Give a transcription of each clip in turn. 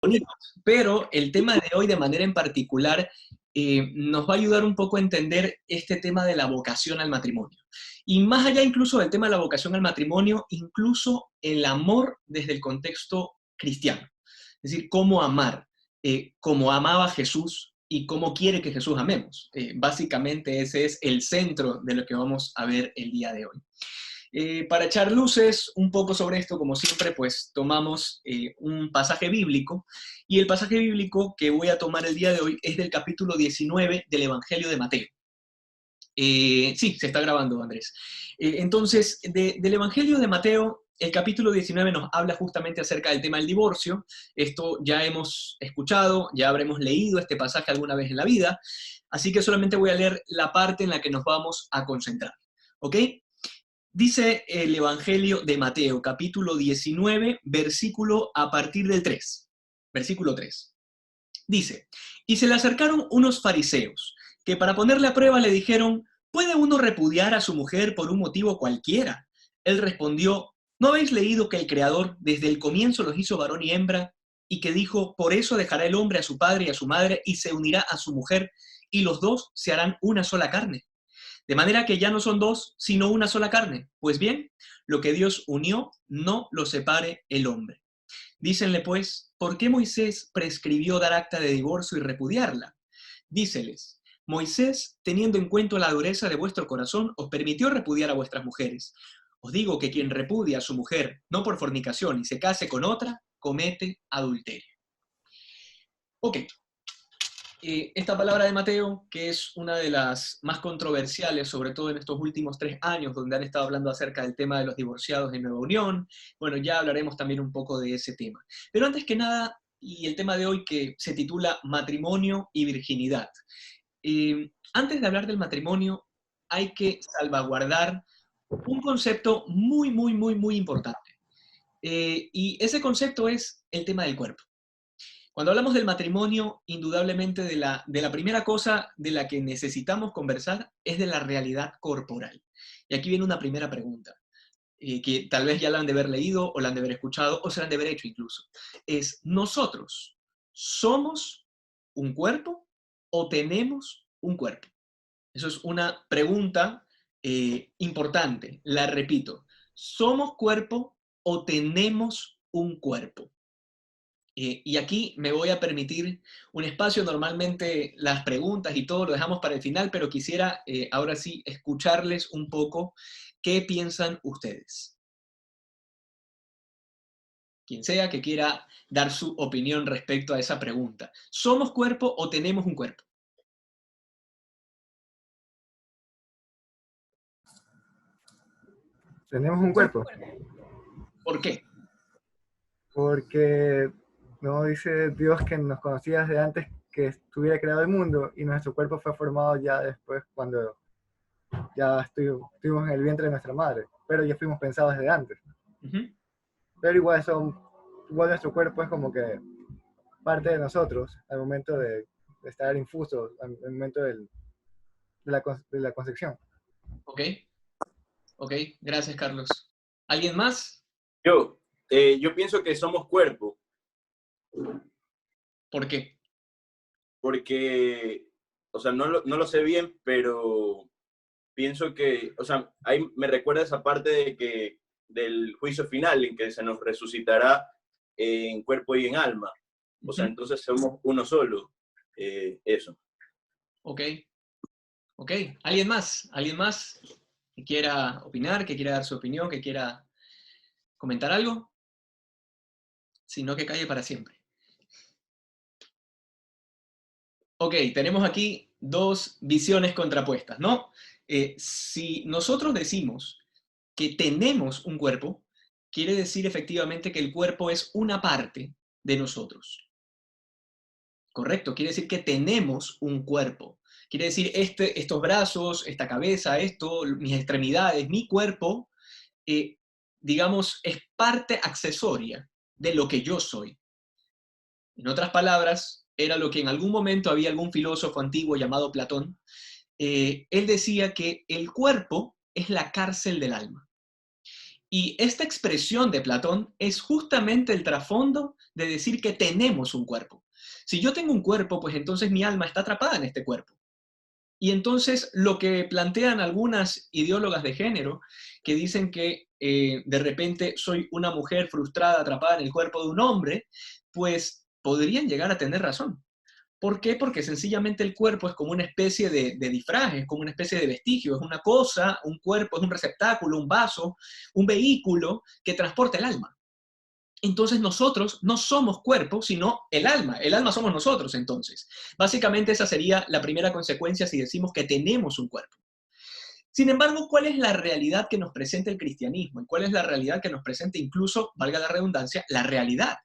bonitos, pero el tema de hoy de manera en particular nos va a ayudar un poco a entender este tema de la vocación al matrimonio. Y más allá incluso del tema de la vocación al matrimonio, incluso el amor desde el contexto cristiano. Es decir, cómo amar, como amaba Jesús y cómo quiere que Jesús amemos. Básicamente ese es el centro de lo que vamos a ver el día de hoy. Para echar luces un poco sobre esto, como siempre, pues tomamos un pasaje bíblico, y el pasaje bíblico que voy a tomar el día de hoy es del capítulo 19 del Evangelio de Mateo. Sí, se está grabando, Andrés. Entonces, del Evangelio de Mateo, el capítulo 19 nos habla justamente acerca del tema del divorcio. Esto ya hemos escuchado, ya habremos leído este pasaje alguna vez en la vida, así que solamente voy a leer la parte en la que nos vamos a concentrar. ¿Ok? Dice el Evangelio de Mateo, capítulo 19, versículo a partir del 3. Versículo 3. Dice, y se le acercaron unos fariseos, que para ponerle a prueba le dijeron, ¿puede uno repudiar a su mujer por un motivo cualquiera? Él respondió, ¿no habéis leído que el Creador desde el comienzo los hizo varón y hembra, y que dijo, por eso dejará el hombre a su padre y a su madre, y se unirá a su mujer, y los dos se harán una sola carne? De manera que ya no son dos, sino una sola carne. Pues bien, lo que Dios unió, no lo separe el hombre. Dícenle pues, ¿por qué Moisés prescribió dar acta de divorcio y repudiarla? Díceles, Moisés, teniendo en cuenta la dureza de vuestro corazón, os permitió repudiar a vuestras mujeres. Os digo que quien repudia a su mujer, no por fornicación, y se case con otra, comete adulterio. Ok, esta palabra de Mateo, que es una de las más controversiales, sobre todo en estos últimos 3 años, donde han estado hablando acerca del tema de los divorciados en Nueva Unión. Bueno, ya hablaremos también un poco de ese tema. Pero antes que nada, y el tema de hoy que se titula Matrimonio y Virginidad. Antes de hablar del matrimonio, hay que salvaguardar un concepto muy, muy, muy, muy importante. Y ese concepto es el tema del cuerpo. Cuando hablamos del matrimonio, indudablemente de la primera cosa de la que necesitamos conversar es de la realidad corporal. Y aquí viene una primera pregunta, que tal vez ya la han de haber leído, o la han de haber escuchado, o se la han de haber hecho incluso. Es, ¿nosotros somos un cuerpo o tenemos un cuerpo? Eso es una pregunta importante, la repito. ¿Somos cuerpo o tenemos un cuerpo? Y aquí me voy a permitir un espacio. Normalmente las preguntas y todo lo dejamos para el final, pero quisiera ahora sí escucharles un poco qué piensan ustedes. Quien sea que quiera dar su opinión respecto a esa pregunta. ¿Somos cuerpo o tenemos un cuerpo? Tenemos un cuerpo, ¿Por qué? porque no dice Dios que nos conocía desde antes que estuviera creado el mundo y nuestro cuerpo fue formado ya después cuando ya estuvimos en el vientre de nuestra madre, pero ya fuimos pensados desde antes. Ujú. Pero igual nuestro cuerpo es como que parte de nosotros al momento de estar infuso, al momento de la concepción. Ok, ok, gracias Carlos. ¿Alguien más? Yo, yo pienso que somos cuerpo, ¿Por qué? porque, o sea, no lo sé bien, pero pienso que, o sea, ahí me recuerda esa parte de que del juicio final en que se nos resucitará en cuerpo y en alma. O sea, Ujú. entonces somos uno solo. Eso. Ok, ok. ¿Alguien más? ¿Alguien más que quiera opinar, que quiera dar su opinión, que quiera comentar algo? Si no, que calle para siempre. Ok, tenemos aquí dos visiones contrapuestas, ¿no? Si nosotros decimos que tenemos un cuerpo, quiere decir efectivamente que el cuerpo es una parte de nosotros. Correcto, quiere decir que tenemos un cuerpo. Quiere decir estos brazos, esta cabeza, esto, mis extremidades, mi cuerpo, eh, digamos, es parte accesoria de lo que yo soy. En otras palabras, era lo que en algún momento había algún filósofo antiguo llamado Platón. Él decía que el cuerpo es la cárcel del alma. Y esta expresión de Platón es justamente el trasfondo de decir que tenemos un cuerpo. Si yo tengo un cuerpo, pues entonces mi alma está atrapada en este cuerpo. Y entonces lo que plantean algunas ideólogas de género, que dicen que de repente soy una mujer frustrada atrapada en el cuerpo de un hombre, pues podrían llegar a tener razón. ¿Por qué? Porque sencillamente el cuerpo es como una especie de disfraz, es como una especie de vestigio, es una cosa, un cuerpo es un receptáculo, un vaso, un vehículo que transporta el alma. Entonces nosotros no somos cuerpo, sino el alma. El alma somos nosotros, entonces. Básicamente esa sería la primera consecuencia si decimos que tenemos un cuerpo. Sin embargo, ¿cuál es la realidad que nos presenta el cristianismo? ¿Y cuál es la realidad que nos presenta incluso, valga la redundancia, la realidad?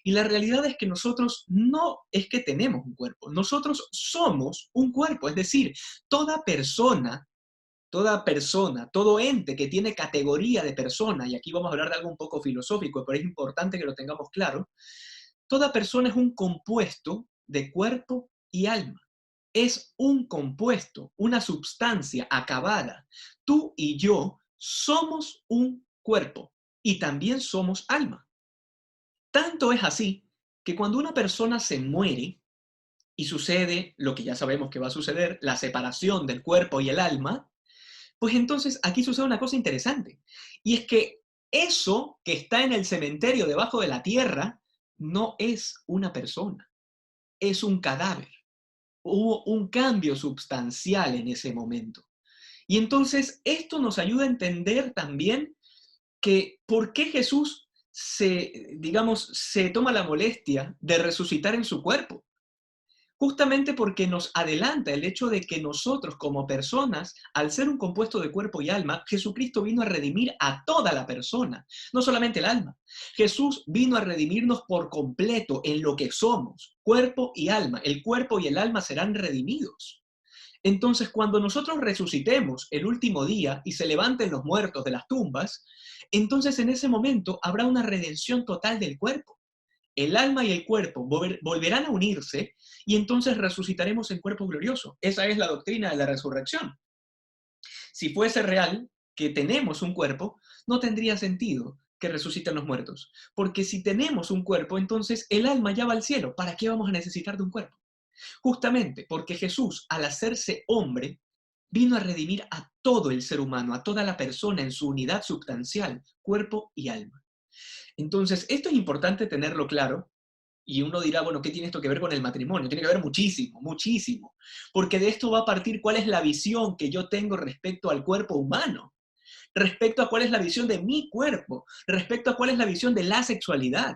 Y la realidad es que nosotros no es que tenemos un cuerpo, nosotros somos un cuerpo, es decir, toda persona, todo ente que tiene categoría de persona, y aquí vamos a hablar de algo un poco filosófico, pero es importante que lo tengamos claro, toda persona es un compuesto de cuerpo y alma. Es un compuesto, una sustancia acabada. Tú y yo somos un cuerpo y también somos alma. Tanto es así que cuando una persona se muere y sucede lo que ya sabemos que va a suceder, la separación del cuerpo y el alma, pues entonces aquí sucede una cosa interesante. Y es que eso que está en el cementerio debajo de la tierra no es una persona, es un cadáver. Hubo un cambio sustancial en ese momento. Y entonces esto nos ayuda a entender también que por qué Jesús se toma la molestia de resucitar en su cuerpo. Justamente porque nos adelanta el hecho de que nosotros como personas, al ser un compuesto de cuerpo y alma, Jesucristo vino a redimir a toda la persona, no solamente el alma. Jesús vino a redimirnos por completo en lo que somos, cuerpo y alma. El cuerpo y el alma serán redimidos. Entonces, cuando nosotros resucitemos el último día y se levanten los muertos de las tumbas, entonces en ese momento habrá una redención total del cuerpo. El alma y el cuerpo volverán a unirse y entonces resucitaremos en cuerpo glorioso. Esa es la doctrina de la resurrección. Si fuese real que tenemos un cuerpo, no tendría sentido que resuciten los muertos. Porque si tenemos un cuerpo, entonces el alma ya va al cielo. ¿Para qué vamos a necesitar de un cuerpo? Justamente porque Jesús, al hacerse hombre, vino a redimir a todo el ser humano, a toda la persona en su unidad sustancial, cuerpo y alma. Entonces, esto es importante tenerlo claro. Y uno dirá, bueno, ¿qué tiene esto que ver con el matrimonio? Tiene que ver muchísimo, muchísimo. Porque de esto va a partir cuál es la visión que yo tengo respecto al cuerpo humano, respecto a cuál es la visión de mi cuerpo, respecto a cuál es la visión de la sexualidad.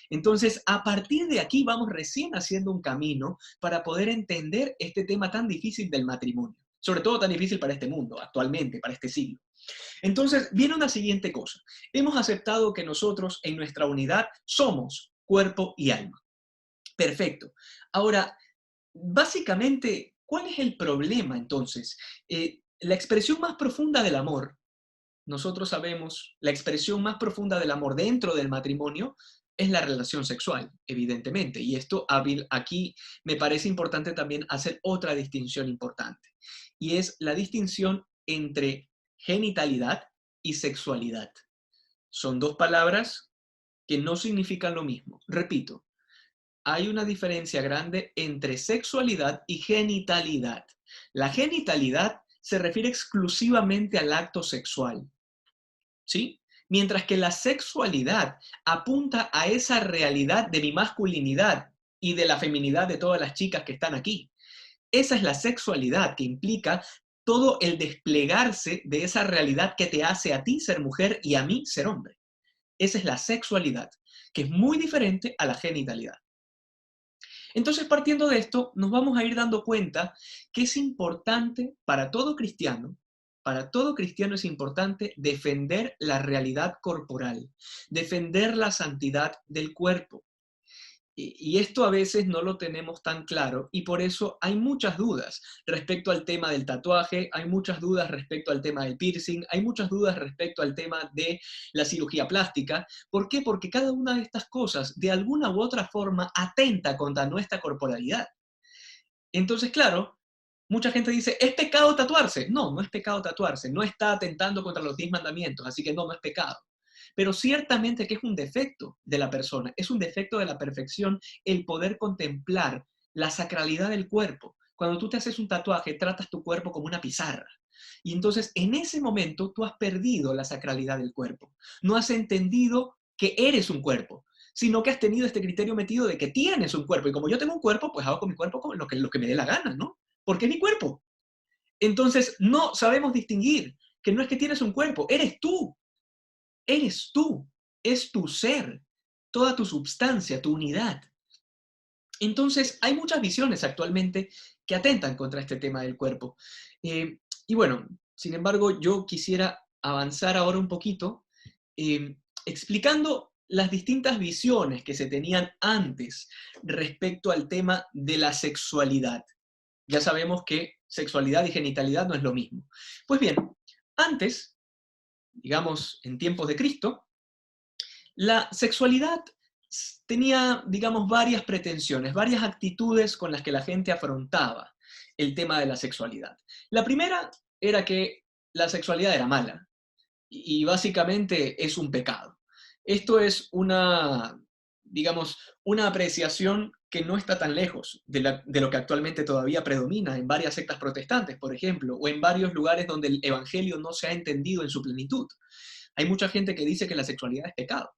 Entonces, a partir de aquí vamos recién haciendo un camino para poder entender este tema tan difícil del matrimonio. Sobre todo tan difícil para este mundo, actualmente, para este siglo. Entonces, viene una siguiente cosa. Hemos aceptado que nosotros en nuestra unidad somos cuerpo y alma. Perfecto. Ahora, básicamente, ¿cuál es el problema entonces? La expresión más profunda del amor, nosotros sabemos, la expresión más profunda del amor dentro del matrimonio es la relación sexual, evidentemente. Y esto aquí me parece importante también hacer otra distinción importante. Y es la distinción entre genitalidad y sexualidad. Son dos palabras que no significan lo mismo. Repito, hay una diferencia grande entre sexualidad y genitalidad. La genitalidad se refiere exclusivamente al acto sexual, ¿sí? Mientras que la sexualidad apunta a esa realidad de mi masculinidad y de la feminidad de todas las chicas que están aquí. Esa es la sexualidad que implica todo el desplegarse de esa realidad que te hace a ti ser mujer y a mí ser hombre. Esa es la sexualidad, que es muy diferente a la genitalidad. Entonces, partiendo de esto, nos vamos a ir dando cuenta que es importante para todo cristiano es importante defender la realidad corporal, defender la santidad del cuerpo. Y esto a veces no lo tenemos tan claro y por eso hay muchas dudas respecto al tema del tatuaje, hay muchas dudas respecto al tema del piercing, hay muchas dudas respecto al tema de la cirugía plástica. ¿Por qué? Porque cada una de estas cosas de alguna u otra forma atenta contra nuestra corporalidad. Entonces, claro, Mucha gente dice, ¿es pecado tatuarse? No, no es pecado tatuarse, no está atentando contra los 10 mandamientos, así que no, no es pecado. Pero ciertamente que es un defecto de la persona, es un defecto de la perfección el poder contemplar la sacralidad del cuerpo. Cuando tú te haces un tatuaje, tratas tu cuerpo como una pizarra. Y entonces en ese momento tú has perdido la sacralidad del cuerpo. No has entendido que eres un cuerpo, sino que has tenido este criterio metido de que tienes un cuerpo. Y como yo tengo un cuerpo, pues hago con mi cuerpo lo que me dé la gana, ¿no? Porque es mi cuerpo. Entonces no sabemos distinguir que no es que tienes un cuerpo, eres tú, es tu ser, toda tu substancia, tu unidad. Entonces, hay muchas visiones actualmente que atentan contra este tema del cuerpo. Y bueno, sin embargo, yo quisiera avanzar ahora un poquito explicando las distintas visiones que se tenían antes respecto al tema de la sexualidad. Ya sabemos que sexualidad y genitalidad no es lo mismo. Pues bien, antes, digamos, en tiempos de Cristo, la sexualidad tenía, digamos, varias pretensiones, varias actitudes con las que la gente afrontaba el tema de la sexualidad. La primera era que la sexualidad era mala y básicamente es un pecado. Esto es una, digamos, una apreciación que no está tan lejos de lo que actualmente todavía predomina en varias sectas protestantes, por ejemplo, o en varios lugares donde el evangelio no se ha entendido en su plenitud. Hay mucha gente que dice que la sexualidad es pecado.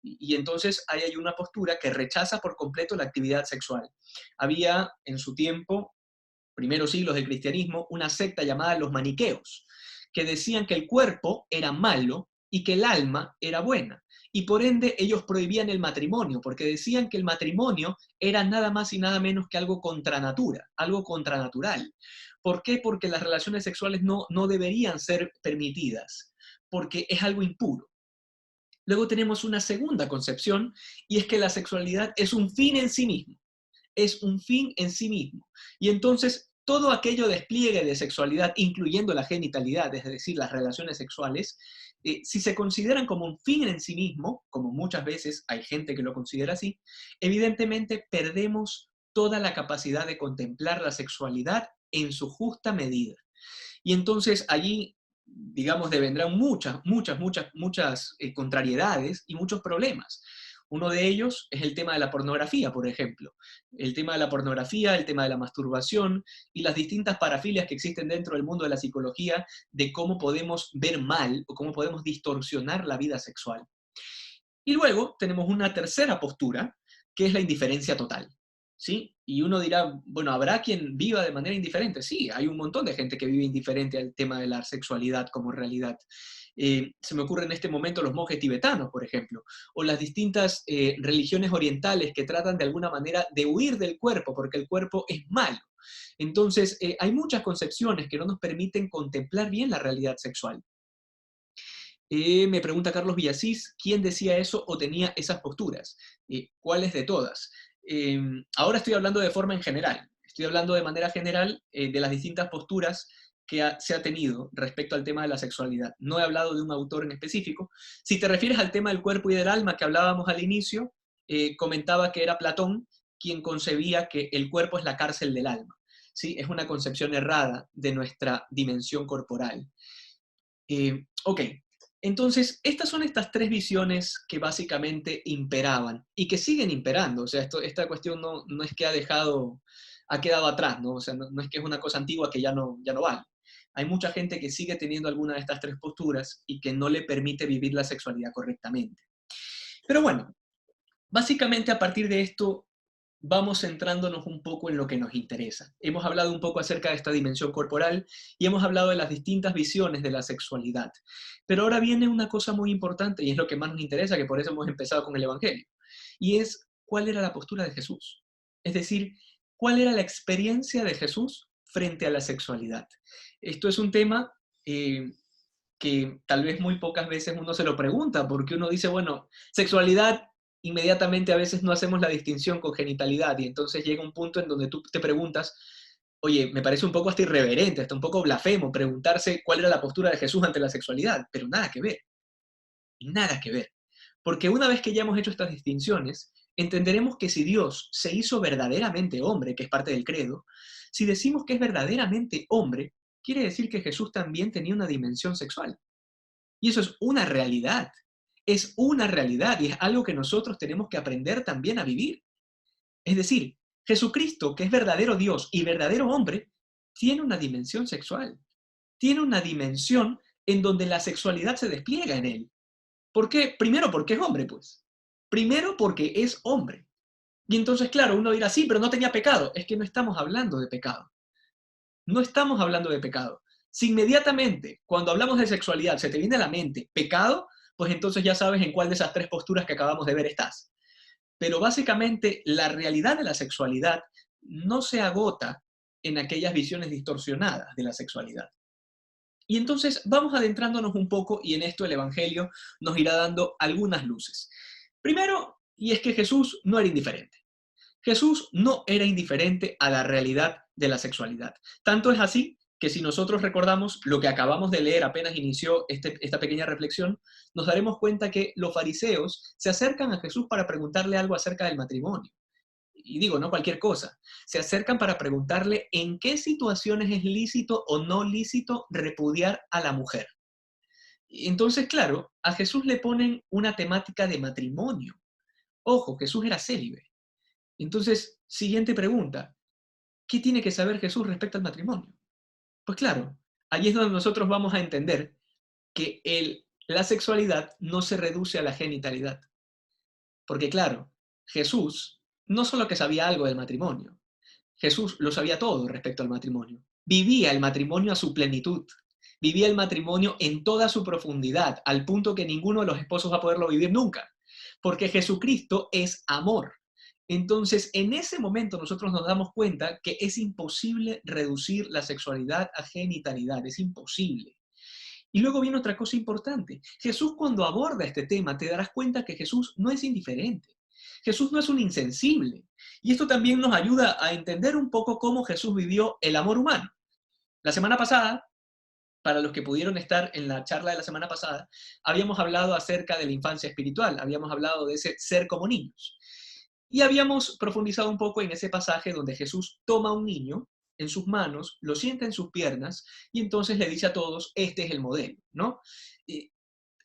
Y entonces ahí hay una postura que rechaza por completo la actividad sexual. Había en su tiempo, primeros siglos del cristianismo, una secta llamada los maniqueos, que decían que el cuerpo era malo y que el alma era buena. Y por ende ellos prohibían el matrimonio, porque decían que el matrimonio era nada más y nada menos que algo contra natura, algo contranatural. ¿Por qué? Porque las relaciones sexuales no deberían ser permitidas, porque es algo impuro. Luego tenemos una segunda concepción, y es que la sexualidad es un fin en sí mismo. Es un fin en sí mismo. Y entonces, todo aquello despliegue de sexualidad, incluyendo la genitalidad, es decir, las relaciones sexuales, si se consideran como un fin en sí mismo, como muchas veces hay gente que lo considera así, evidentemente perdemos toda la capacidad de contemplar la sexualidad en su justa medida. Y entonces allí, digamos, devendrán muchas contrariedades y muchos problemas. Uno de ellos es el tema de la pornografía, por ejemplo. El tema de la pornografía, el tema de la masturbación y las distintas parafilias que existen dentro del mundo de la psicología de cómo podemos ver mal o cómo podemos distorsionar la vida sexual. Y luego tenemos una tercera postura, que es la indiferencia total. ¿Sí? Y uno dirá, bueno, ¿habrá quien viva de manera indiferente? Sí, hay un montón de gente que vive indiferente al tema de la sexualidad como realidad. Se me ocurre en este momento los monjes tibetanos, por ejemplo, o las distintas religiones orientales que tratan de alguna manera de huir del cuerpo, porque el cuerpo es malo. Entonces, hay muchas concepciones que no nos permiten contemplar bien la realidad sexual. Me pregunta Carlos Villasís, ¿quién decía eso o tenía esas posturas? ¿Cuáles de todas? Ahora estoy hablando de forma en general, estoy hablando de manera general de las distintas posturas que se ha tenido respecto al tema de la sexualidad. No he hablado de un autor en específico. Si te refieres al tema del cuerpo y del alma que hablábamos al inicio, comentaba que era Platón quien concebía que el cuerpo es la cárcel del alma. ¿Sí? Es una concepción errada de nuestra dimensión corporal. Ok, entonces estas son estas tres visiones que básicamente imperaban y que siguen imperando. O sea, esta cuestión no es que ha quedado atrás, ¿no? O sea, no es que es una cosa antigua que ya no vale. Hay mucha gente que sigue teniendo alguna de estas tres posturas y que no le permite vivir la sexualidad correctamente. Pero bueno, básicamente a partir de esto vamos centrándonos un poco en lo que nos interesa. Hemos hablado un poco acerca de esta dimensión corporal y hemos hablado de las distintas visiones de la sexualidad. Pero ahora viene una cosa muy importante y es lo que más nos interesa, que por eso hemos empezado con el Evangelio. Y es, ¿cuál era la postura de Jesús? Es decir, ¿cuál era la experiencia de Jesús frente a la sexualidad? Esto es un tema que tal vez muy pocas veces uno se lo pregunta, porque uno dice, bueno, sexualidad, inmediatamente a veces no hacemos la distinción con genitalidad, y entonces llega un punto en donde tú te preguntas, oye, me parece un poco hasta irreverente, hasta un poco blasfemo preguntarse cuál era la postura de Jesús ante la sexualidad, pero nada que ver, porque una vez que ya hemos hecho estas distinciones, entenderemos que si Dios se hizo verdaderamente hombre, que es parte del credo, si decimos que es verdaderamente hombre, quiere decir que Jesús también tenía una dimensión sexual. Y eso es una realidad. Es una realidad y es algo que nosotros tenemos que aprender también a vivir. Es decir, Jesucristo, que es verdadero Dios y verdadero hombre, tiene una dimensión sexual. Tiene una dimensión en donde la sexualidad se despliega en él. ¿Por qué? Primero porque es hombre, pues. Primero porque es hombre. Y entonces, claro, uno dirá, sí, pero no tenía pecado. Es que no estamos hablando de pecado. No estamos hablando de pecado. Si inmediatamente, cuando hablamos de sexualidad, se te viene a la mente pecado, pues entonces ya sabes en cuál de esas tres posturas que acabamos de ver estás. Pero básicamente la realidad de la sexualidad no se agota en aquellas visiones distorsionadas de la sexualidad. Y entonces vamos adentrándonos un poco y en esto el Evangelio nos irá dando algunas luces. Primero, y es que Jesús no era indiferente. Jesús no era indiferente a la realidad de la sexualidad. Tanto es así que si nosotros recordamos lo que acabamos de leer apenas inició esta pequeña reflexión, nos daremos cuenta que los fariseos se acercan a Jesús para preguntarle algo acerca del matrimonio. Y digo, no cualquier cosa. Se acercan para preguntarle en qué situaciones es lícito o no lícito repudiar a la mujer. Entonces, claro, a Jesús le ponen una temática de matrimonio. Ojo, Jesús era célibe. Entonces, siguiente pregunta. ¿Qué tiene que saber Jesús respecto al matrimonio? Pues claro, allí es donde nosotros vamos a entender que la sexualidad no se reduce a la genitalidad. Porque claro, Jesús no solo que sabía algo del matrimonio, Jesús lo sabía todo respecto al matrimonio. Vivía el matrimonio a su plenitud. Vivía el matrimonio en toda su profundidad, al punto que ninguno de los esposos va a poderlo vivir nunca. Porque Jesucristo es amor. Entonces, en ese momento nosotros nos damos cuenta que es imposible reducir la sexualidad a genitalidad, es imposible. Y luego viene otra cosa importante. Jesús cuando aborda este tema te darás cuenta que Jesús no es indiferente. Jesús no es un insensible. Y esto también nos ayuda a entender un poco cómo Jesús vivió el amor humano. La semana pasada, para los que pudieron estar en la charla de la semana pasada, habíamos hablado acerca de la infancia espiritual, habíamos hablado de ese ser como niños. Y habíamos profundizado un poco en ese pasaje donde Jesús toma a un niño en sus manos, lo sienta en sus piernas y entonces le dice a todos, este es el modelo, ¿no?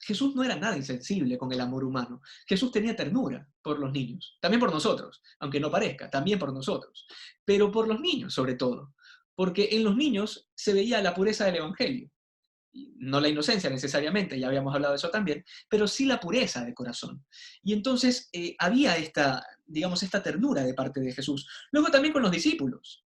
Jesús no era nada insensible con el amor humano. Jesús tenía ternura por los niños, también por nosotros, aunque no parezca, también por nosotros, pero por los niños sobre todo, porque en los niños se veía la pureza del Evangelio. No la inocencia necesariamente, ya habíamos hablado de eso también, pero sí la pureza de corazón. Y entonces había esta, digamos, esta ternura de parte de Jesús. Luego también con los discípulos.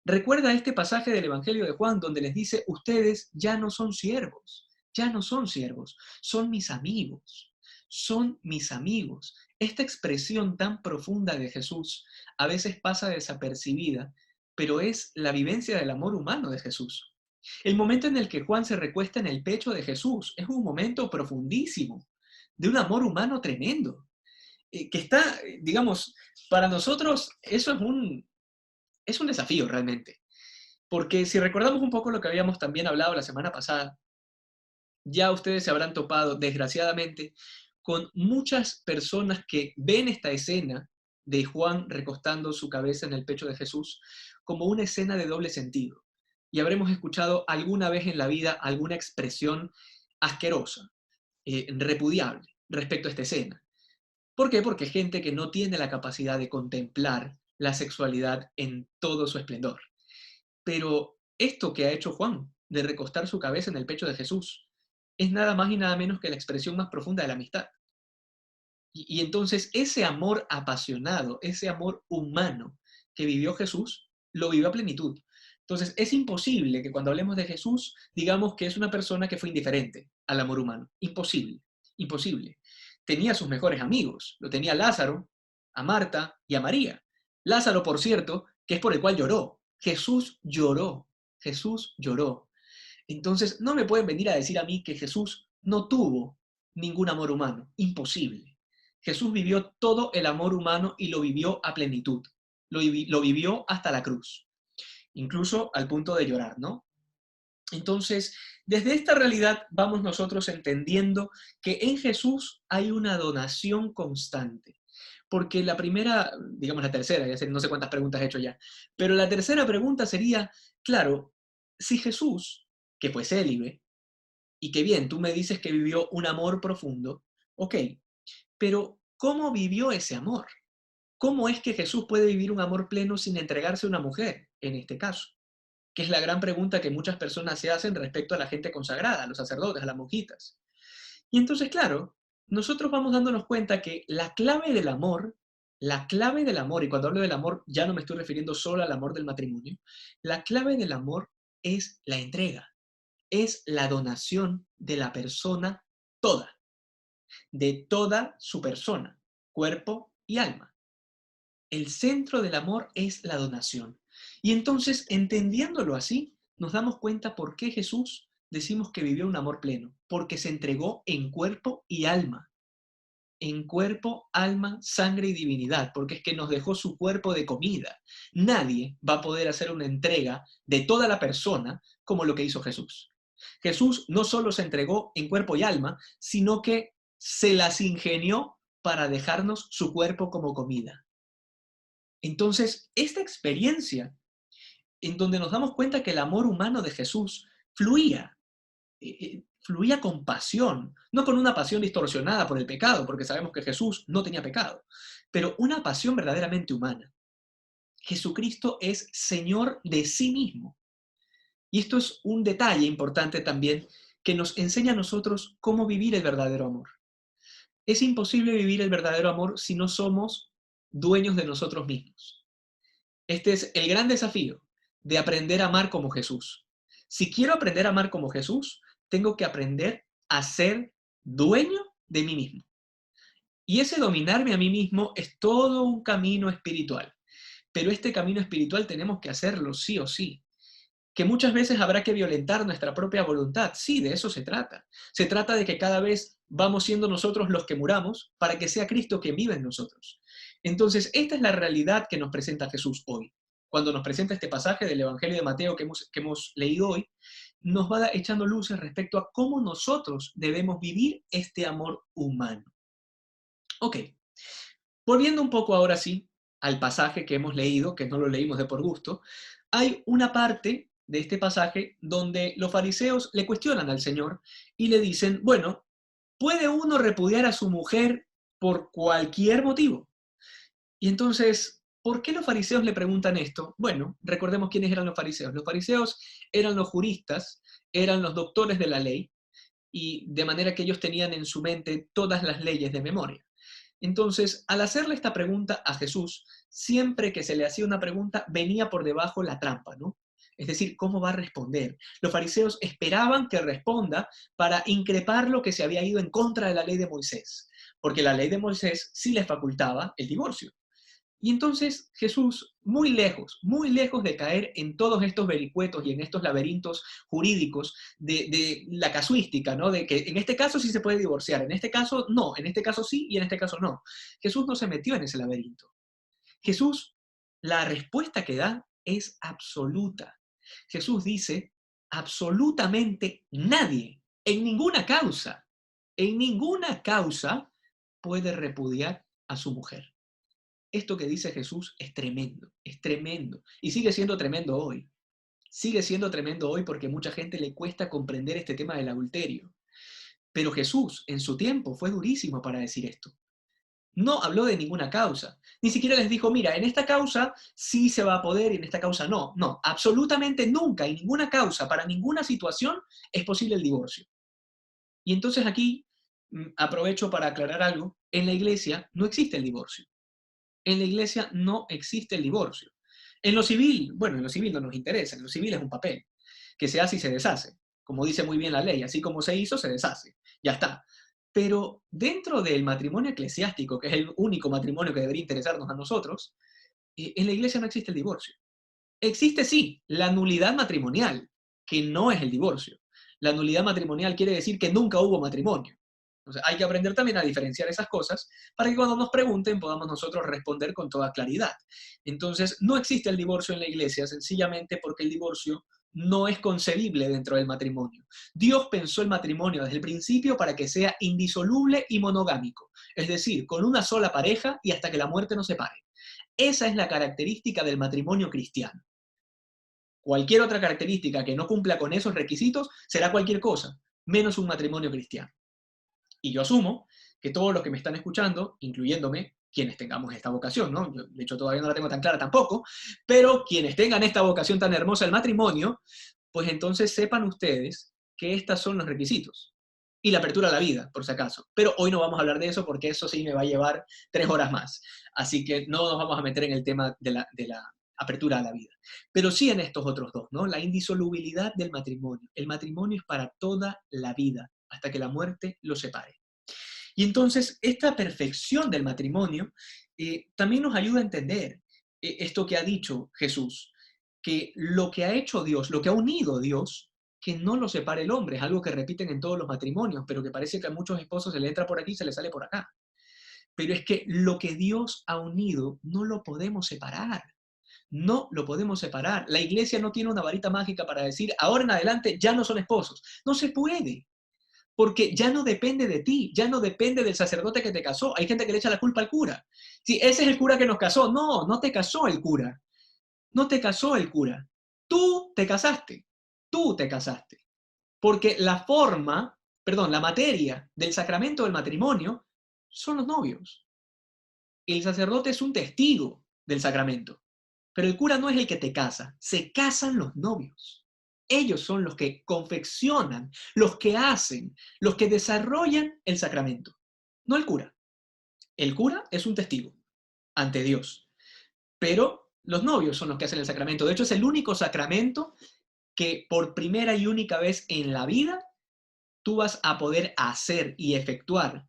Recuerda este pasaje del Evangelio de Juan donde les dice, ustedes ya no son siervos, ya no son siervos, son mis amigos, son mis amigos. Esta expresión tan profunda de Jesús a veces pasa desapercibida, pero es la vivencia del amor humano de Jesús. El momento en el que Juan se recuesta en el pecho de Jesús es un momento profundísimo, de un amor humano tremendo, que está, digamos, para nosotros eso es un desafío realmente. Porque si recordamos un poco lo que habíamos también hablado la semana pasada, ya ustedes se habrán topado, desgraciadamente, con muchas personas que ven esta escena de Juan recostando su cabeza en el pecho de Jesús como una escena de doble sentido. Y habremos escuchado alguna vez en la vida alguna expresión asquerosa, repudiable respecto a esta escena. ¿Por qué? Porque hay gente que no tiene la capacidad de contemplar la sexualidad en todo su esplendor. Pero esto que ha hecho Juan, de recostar su cabeza en el pecho de Jesús, es nada más y nada menos que la expresión más profunda de la amistad. Y entonces ese amor apasionado, ese amor humano que vivió Jesús, lo vivió a plenitud. Entonces es imposible que cuando hablemos de Jesús digamos que es una persona que fue indiferente al amor humano. Imposible, imposible. Tenía sus mejores amigos, lo tenía Lázaro, a Marta y a María. Lázaro, por cierto, que es por el cual lloró. Jesús lloró, Jesús lloró. Entonces no me pueden venir a decir a mí que Jesús no tuvo ningún amor humano. Imposible. Jesús vivió todo el amor humano y lo vivió a plenitud. Lo vivió hasta la cruz. Incluso al punto de llorar, ¿no? Entonces, desde esta realidad vamos nosotros entendiendo que en Jesús hay una donación constante. Porque la primera, digamos la tercera, ya sé, no sé cuántas preguntas he hecho ya, pero la tercera pregunta sería, claro, si Jesús, que fue célibe, y que bien, tú me dices que vivió un amor profundo, ok, pero ¿cómo vivió ese amor? ¿Cómo es que Jesús puede vivir un amor pleno sin entregarse a una mujer, en este caso? Que es la gran pregunta que muchas personas se hacen respecto a la gente consagrada, a los sacerdotes, a las monjitas. Y entonces, claro, nosotros vamos dándonos cuenta que la clave del amor, y cuando hablo del amor ya no me estoy refiriendo solo al amor del matrimonio, la clave del amor es la entrega, es la donación de la persona toda, de toda su persona, cuerpo y alma. El centro del amor es la donación. Y entonces, entendiéndolo así, nos damos cuenta por qué Jesús decimos que vivió un amor pleno, porque se entregó en cuerpo y alma, en cuerpo, alma, sangre y divinidad, porque es que nos dejó su cuerpo de comida. Nadie va a poder hacer una entrega de toda la persona como lo que hizo Jesús. Jesús no solo se entregó en cuerpo y alma, sino que se las ingenió para dejarnos su cuerpo como comida. Entonces, esta experiencia en donde nos damos cuenta que el amor humano de Jesús fluía, fluía con pasión, no con una pasión distorsionada por el pecado, porque sabemos que Jesús no tenía pecado, pero una pasión verdaderamente humana. Jesucristo es Señor de sí mismo. Y esto es un detalle importante también que nos enseña a nosotros cómo vivir el verdadero amor. Es imposible vivir el verdadero amor si no somos dueños de nosotros mismos. Este es el gran desafío de aprender a amar como Jesús. Si quiero aprender a amar como Jesús, tengo que aprender a ser dueño de mí mismo. Y ese dominarme a mí mismo es todo un camino espiritual. Pero este camino espiritual tenemos que hacerlo sí o sí. Que muchas veces habrá que violentar nuestra propia voluntad. Sí, de eso se trata. Se trata de que cada vez vamos siendo nosotros los que muramos para que sea Cristo quien vive en nosotros. Entonces, esta es la realidad que nos presenta Jesús hoy. Cuando nos presenta este pasaje del Evangelio de Mateo que hemos leído hoy, nos va echando luces respecto a cómo nosotros debemos vivir este amor humano. Ok, volviendo un poco ahora sí al pasaje que hemos leído, que no lo leímos de por gusto, hay una parte de este pasaje donde los fariseos le cuestionan al Señor y le dicen, bueno, ¿puede uno repudiar a su mujer por cualquier motivo? Y entonces, ¿por qué los fariseos le preguntan esto? Bueno, recordemos quiénes eran los fariseos. Los fariseos eran los juristas, eran los doctores de la ley, y de manera que ellos tenían en su mente todas las leyes de memoria. Entonces, al hacerle esta pregunta a Jesús, siempre que se le hacía una pregunta, venía por debajo la trampa, ¿no? Es decir, ¿cómo va a responder? Los fariseos esperaban que responda para increpar lo que se había ido en contra de la ley de Moisés, porque la ley de Moisés sí les facultaba el divorcio. Y entonces Jesús, muy lejos de caer en todos estos vericuetos y en estos laberintos jurídicos de la casuística, ¿no? De que en este caso sí se puede divorciar, en este caso no, en este caso sí y en este caso no. Jesús no se metió en ese laberinto. Jesús, la respuesta que da es absoluta. Jesús dice, absolutamente nadie, en ninguna causa puede repudiar a su mujer. Esto que dice Jesús es tremendo, y sigue siendo tremendo hoy. Sigue siendo tremendo hoy porque mucha gente le cuesta comprender este tema del adulterio. Pero Jesús, en su tiempo, fue durísimo para decir esto. No habló de ninguna causa. Ni siquiera les dijo, mira, en esta causa sí se va a poder y en esta causa no. No, absolutamente nunca, en ninguna causa, para ninguna situación, es posible el divorcio. Y entonces aquí aprovecho para aclarar algo. En la iglesia no existe el divorcio. En la iglesia no existe el divorcio. En lo civil, bueno, en lo civil no nos interesa, en lo civil es un papel, que se hace y se deshace, como dice muy bien la ley, así como se hizo, se deshace, ya está. Pero dentro del matrimonio eclesiástico, que es el único matrimonio que debería interesarnos a nosotros, en la iglesia no existe el divorcio. Existe sí la nulidad matrimonial, que no es el divorcio. La nulidad matrimonial quiere decir que nunca hubo matrimonio. O sea, hay que aprender también a diferenciar esas cosas para que cuando nos pregunten podamos nosotros responder con toda claridad. Entonces, no existe el divorcio en la iglesia sencillamente porque el divorcio no es concebible dentro del matrimonio. Dios pensó el matrimonio desde el principio para que sea indisoluble y monogámico, es decir, con una sola pareja y hasta que la muerte nos separe. Esa es la característica del matrimonio cristiano. Cualquier otra característica que no cumpla con esos requisitos será cualquier cosa, menos un matrimonio cristiano. Y yo asumo que todos los que me están escuchando, incluyéndome, quienes tengamos esta vocación, ¿no? Yo, de hecho, todavía no la tengo tan clara tampoco, pero quienes tengan esta vocación tan hermosa del matrimonio, pues entonces sepan ustedes que estos son los requisitos. Y la apertura a la vida, por si acaso. Pero hoy no vamos a hablar de eso porque eso sí me va a llevar 3 horas más. Así que no nos vamos a meter en el tema de la apertura a la vida. Pero sí en estos otros dos, ¿no? La indisolubilidad del matrimonio. El matrimonio es para toda la vida, hasta que la muerte lo separe. Y entonces, esta perfección del matrimonio también nos ayuda a entender esto que ha dicho Jesús, que lo que ha hecho Dios, lo que ha unido Dios, que no lo separe el hombre, es algo que repiten en todos los matrimonios, pero que parece que a muchos esposos se le entra por aquí y se le sale por acá. Pero es que lo que Dios ha unido no lo podemos separar. No lo podemos separar. La iglesia no tiene una varita mágica para decir, ahora en adelante ya no son esposos. No se puede. Porque ya no depende de ti, ya no depende del sacerdote que te casó. Hay gente que le echa la culpa al cura. Si ese es el cura que nos casó, no, no te casó el cura. No te casó el cura. Tú te casaste. Tú te casaste. Porque la materia del sacramento del matrimonio son los novios. El sacerdote es un testigo del sacramento. Pero el cura no es el que te casa. Se casan los novios. Ellos son los que confeccionan, los que hacen, los que desarrollan el sacramento. No el cura. El cura es un testigo ante Dios. Pero los novios son los que hacen el sacramento. De hecho, es el único sacramento que por primera y única vez en la vida tú vas a poder hacer y efectuar.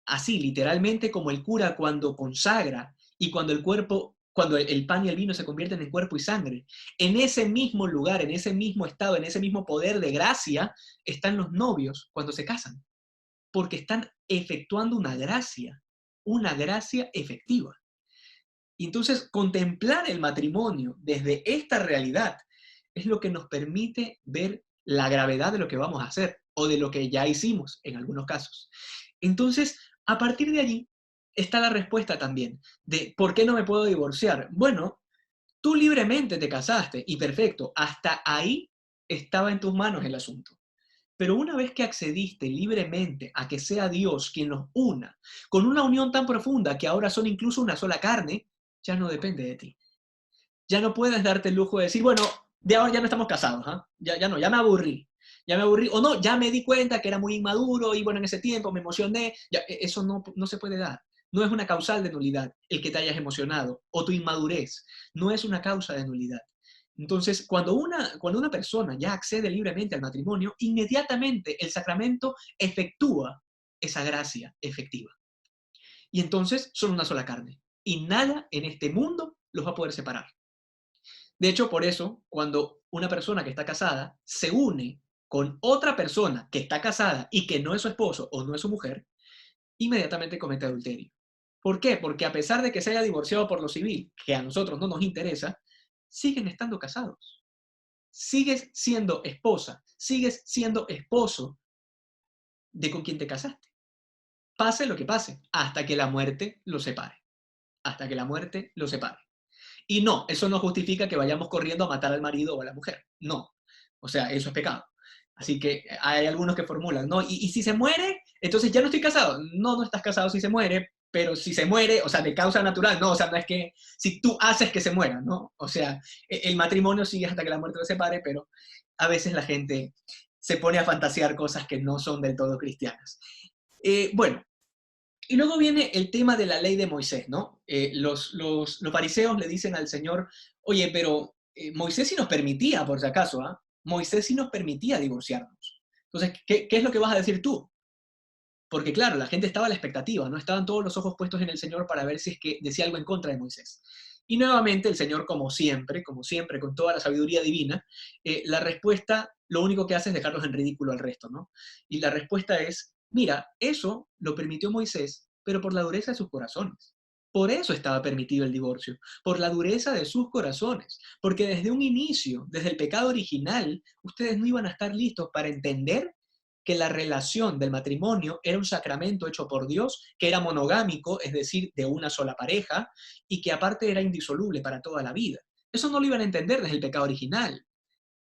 Así, literalmente, como el cura cuando consagra y cuando el pan y el vino se convierten en cuerpo y sangre. En ese mismo lugar, en ese mismo estado, en ese mismo poder de gracia, están los novios cuando se casan. Porque están efectuando una gracia efectiva. Y entonces, contemplar el matrimonio desde esta realidad es lo que nos permite ver la gravedad de lo que vamos a hacer, o de lo que ya hicimos en algunos casos. Entonces, a partir de allí, está la respuesta también de ¿por qué no me puedo divorciar? Bueno, tú libremente te casaste y perfecto, hasta ahí estaba en tus manos el asunto. Pero una vez que accediste libremente a que sea Dios quien nos una, con una unión tan profunda que ahora son incluso una sola carne, ya no depende de ti. Ya no puedes darte el lujo de decir, bueno, de ahora ya no estamos casados, ¿eh? Ya no, ya me aburrí. Ya me aburrí, o no, ya me di cuenta que era muy inmaduro y bueno, en ese tiempo me emocioné. Ya, eso no se puede dar. No es una causal de nulidad el que te hayas emocionado o tu inmadurez. No es una causa de nulidad. Entonces, cuando una persona ya accede libremente al matrimonio, inmediatamente el sacramento efectúa esa gracia efectiva. Y entonces son una sola carne. Y nada en este mundo los va a poder separar. De hecho, por eso, cuando una persona que está casada se une con otra persona que está casada y que no es su esposo o no es su mujer, inmediatamente comete adulterio. ¿Por qué? Porque a pesar de que se haya divorciado por lo civil, que a nosotros no nos interesa, siguen estando casados. Sigues siendo esposa, sigues siendo esposo de con quien te casaste. Pase lo que pase, hasta que la muerte los separe. Hasta que la muerte los separe. Y no, eso no justifica que vayamos corriendo a matar al marido o a la mujer. No. O sea, eso es pecado. Así que hay algunos que formulan, ¿no? Y si se muere, entonces ya no estoy casado. No, no estás casado si se muere, pero si se muere, o sea, de causa natural, no, o sea, no es que si tú haces que se muera, ¿no? O sea, el matrimonio sigue hasta que la muerte lo separe, pero a veces la gente se pone a fantasear cosas que no son del todo cristianas. Bueno, y luego viene el tema de la ley de Moisés, ¿no? Los fariseos le dicen al Señor, oye, pero Moisés sí nos permitía, por si acaso, ¿ah? Moisés sí nos permitía divorciarnos. Entonces, ¿qué es lo que vas a decir tú? Porque claro, la gente estaba a la expectativa, ¿no? Estaban todos los ojos puestos en el Señor para ver si es que decía algo en contra de Moisés. Y nuevamente el Señor, como siempre, con toda la sabiduría divina, la respuesta, lo único que hace es dejarlos en ridículo al resto, ¿no? Y la respuesta es, mira, eso lo permitió Moisés, pero por la dureza de sus corazones. Por eso estaba permitido el divorcio, por la dureza de sus corazones, porque desde un inicio, desde el pecado original, ustedes no iban a estar listos para entender que la relación del matrimonio era un sacramento hecho por Dios, que era monogámico, es decir, de una sola pareja, y que aparte era indisoluble para toda la vida. Eso no lo iban a entender desde el pecado original.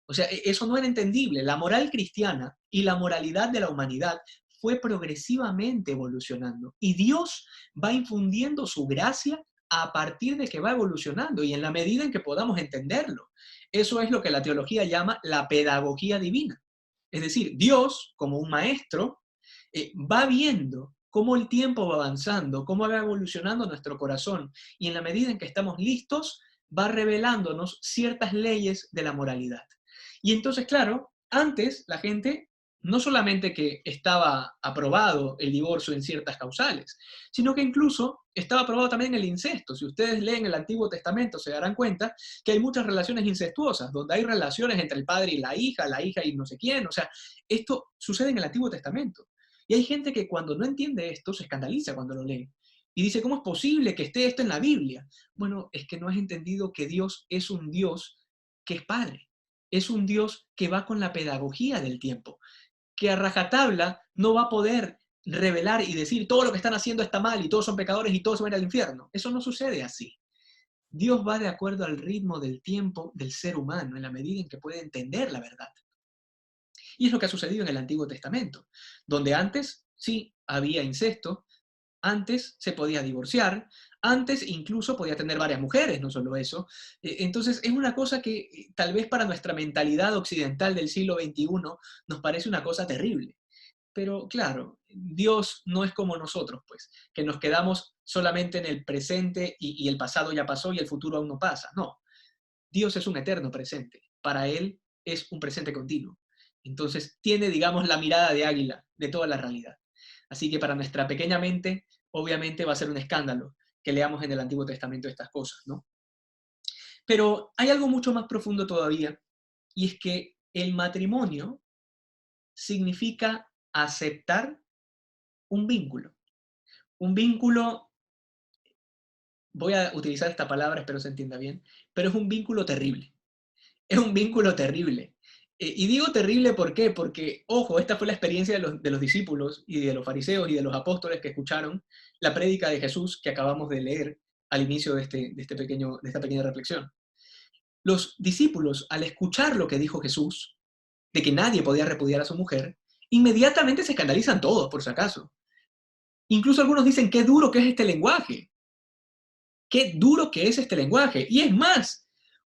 O sea, eso no era entendible. La moral cristiana y la moralidad de la humanidad fue progresivamente evolucionando. Y Dios va infundiendo su gracia a partir de que va evolucionando y en la medida en que podamos entenderlo. Eso es lo que la teología llama la pedagogía divina. Es decir, Dios, como un maestro, va viendo cómo el tiempo va avanzando, cómo va evolucionando nuestro corazón y en la medida en que estamos listos, va revelándonos ciertas leyes de la moralidad. Y entonces, claro, antes la gente no solamente que estaba aprobado el divorcio en ciertas causales, sino que incluso estaba aprobado también el incesto. Si ustedes leen el Antiguo Testamento se darán cuenta que hay muchas relaciones incestuosas, donde hay relaciones entre el padre y la hija y no sé quién. O sea, esto sucede en el Antiguo Testamento. Y hay gente que cuando no entiende esto se escandaliza cuando lo lee. Y dice, ¿cómo es posible que esté esto en la Biblia? Bueno, es que no has entendido que Dios es un Dios que es Padre. Es un Dios que va con la pedagogía del tiempo, que a rajatabla no va a poder revelar y decir todo lo que están haciendo está mal y todos son pecadores y todos se van al infierno. Eso no sucede así. Dios va de acuerdo al ritmo del tiempo del ser humano, en la medida en que puede entender la verdad. Y es lo que ha sucedido en el Antiguo Testamento, donde antes sí había incesto, antes se podía divorciar, antes incluso podía tener varias mujeres, no solo eso. Entonces es una cosa que tal vez para nuestra mentalidad occidental del siglo XXI nos parece una cosa terrible. Pero claro, Dios no es como nosotros, pues, que nos quedamos solamente en el presente y el pasado ya pasó y el futuro aún no pasa. No, Dios es un eterno presente. Para Él es un presente continuo. Entonces tiene, digamos, la mirada de águila de toda la realidad. Así que para nuestra pequeña mente, obviamente va a ser un escándalo que leamos en el Antiguo Testamento estas cosas, ¿no? Pero hay algo mucho más profundo todavía, y es que el matrimonio significa aceptar un vínculo. Un vínculo, voy a utilizar esta palabra, espero se entienda bien, pero es un vínculo terrible. Es un vínculo terrible. Y digo terrible, ¿por qué? Porque, ojo, esta fue la experiencia de los discípulos y de los fariseos y de los apóstoles que escucharon la prédica de Jesús que acabamos de leer al inicio de esta pequeña reflexión. Los discípulos, al escuchar lo que dijo Jesús, de que nadie podía repudiar a su mujer, inmediatamente se escandalizan todos, por si acaso. Incluso algunos dicen, qué duro que es este lenguaje. Qué duro que es este lenguaje. Y es más,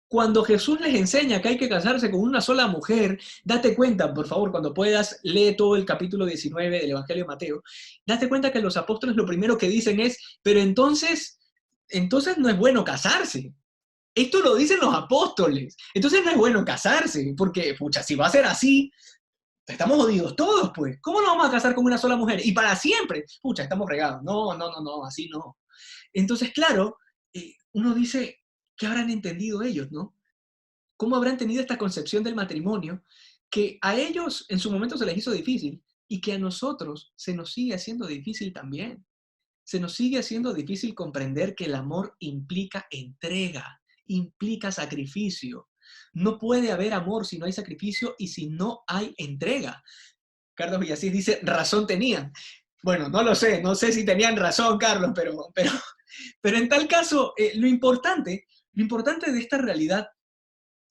cuando Jesús les enseña que hay que casarse con una sola mujer, date cuenta, por favor, cuando puedas, lee todo el capítulo 19 del Evangelio de Mateo, date cuenta que los apóstoles lo primero que dicen es, pero entonces no es bueno casarse. Esto lo dicen los apóstoles. Entonces no es bueno casarse, porque, pucha, si va a ser así, estamos jodidos todos, pues. ¿Cómo nos vamos a casar con una sola mujer? Y para siempre. Pucha, estamos regados. No, no, no, no, así no. Entonces, claro, uno dice, ¿qué habrán entendido ellos, no? ¿Cómo habrán tenido esta concepción del matrimonio que a ellos en su momento se les hizo difícil y que a nosotros se nos sigue haciendo difícil también? Se nos sigue haciendo difícil comprender que el amor implica entrega, implica sacrificio. No puede haber amor si no hay sacrificio y si no hay entrega. Carlos Villasís dice, razón tenían. Bueno, no lo sé, no sé si tenían razón, Carlos, pero en tal caso, lo importante de esta realidad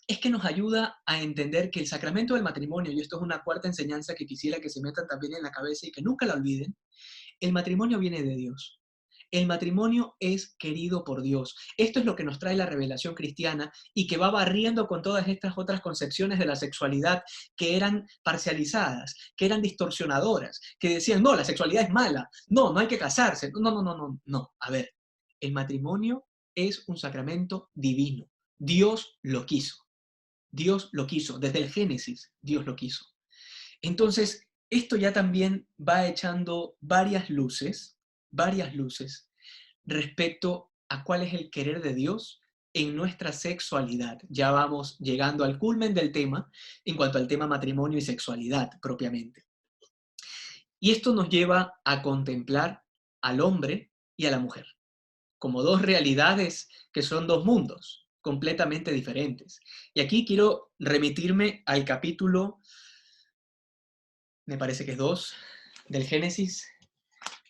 es que nos ayuda a entender que el sacramento del matrimonio, y esto es una cuarta enseñanza que quisiera que se metan también en la cabeza y que nunca la olviden, el matrimonio viene de Dios. El matrimonio es querido por Dios. Esto es lo que nos trae la revelación cristiana y que va barriendo con todas estas otras concepciones de la sexualidad que eran parcializadas, que eran distorsionadoras, que decían, no, la sexualidad es mala, no, no hay que casarse. No, no, no, no, no. A ver, el matrimonio es un sacramento divino. Dios lo quiso. Dios lo quiso. Desde el Génesis, Dios lo quiso. Entonces, esto ya también va echando varias luces respecto a cuál es el querer de Dios en nuestra sexualidad. Ya vamos llegando al culmen del tema en cuanto al tema matrimonio y sexualidad propiamente. Y esto nos lleva a contemplar al hombre y a la mujer. como dos realidades que son dos mundos completamente diferentes. Y aquí quiero remitirme al capítulo, me parece que es 2, del Génesis,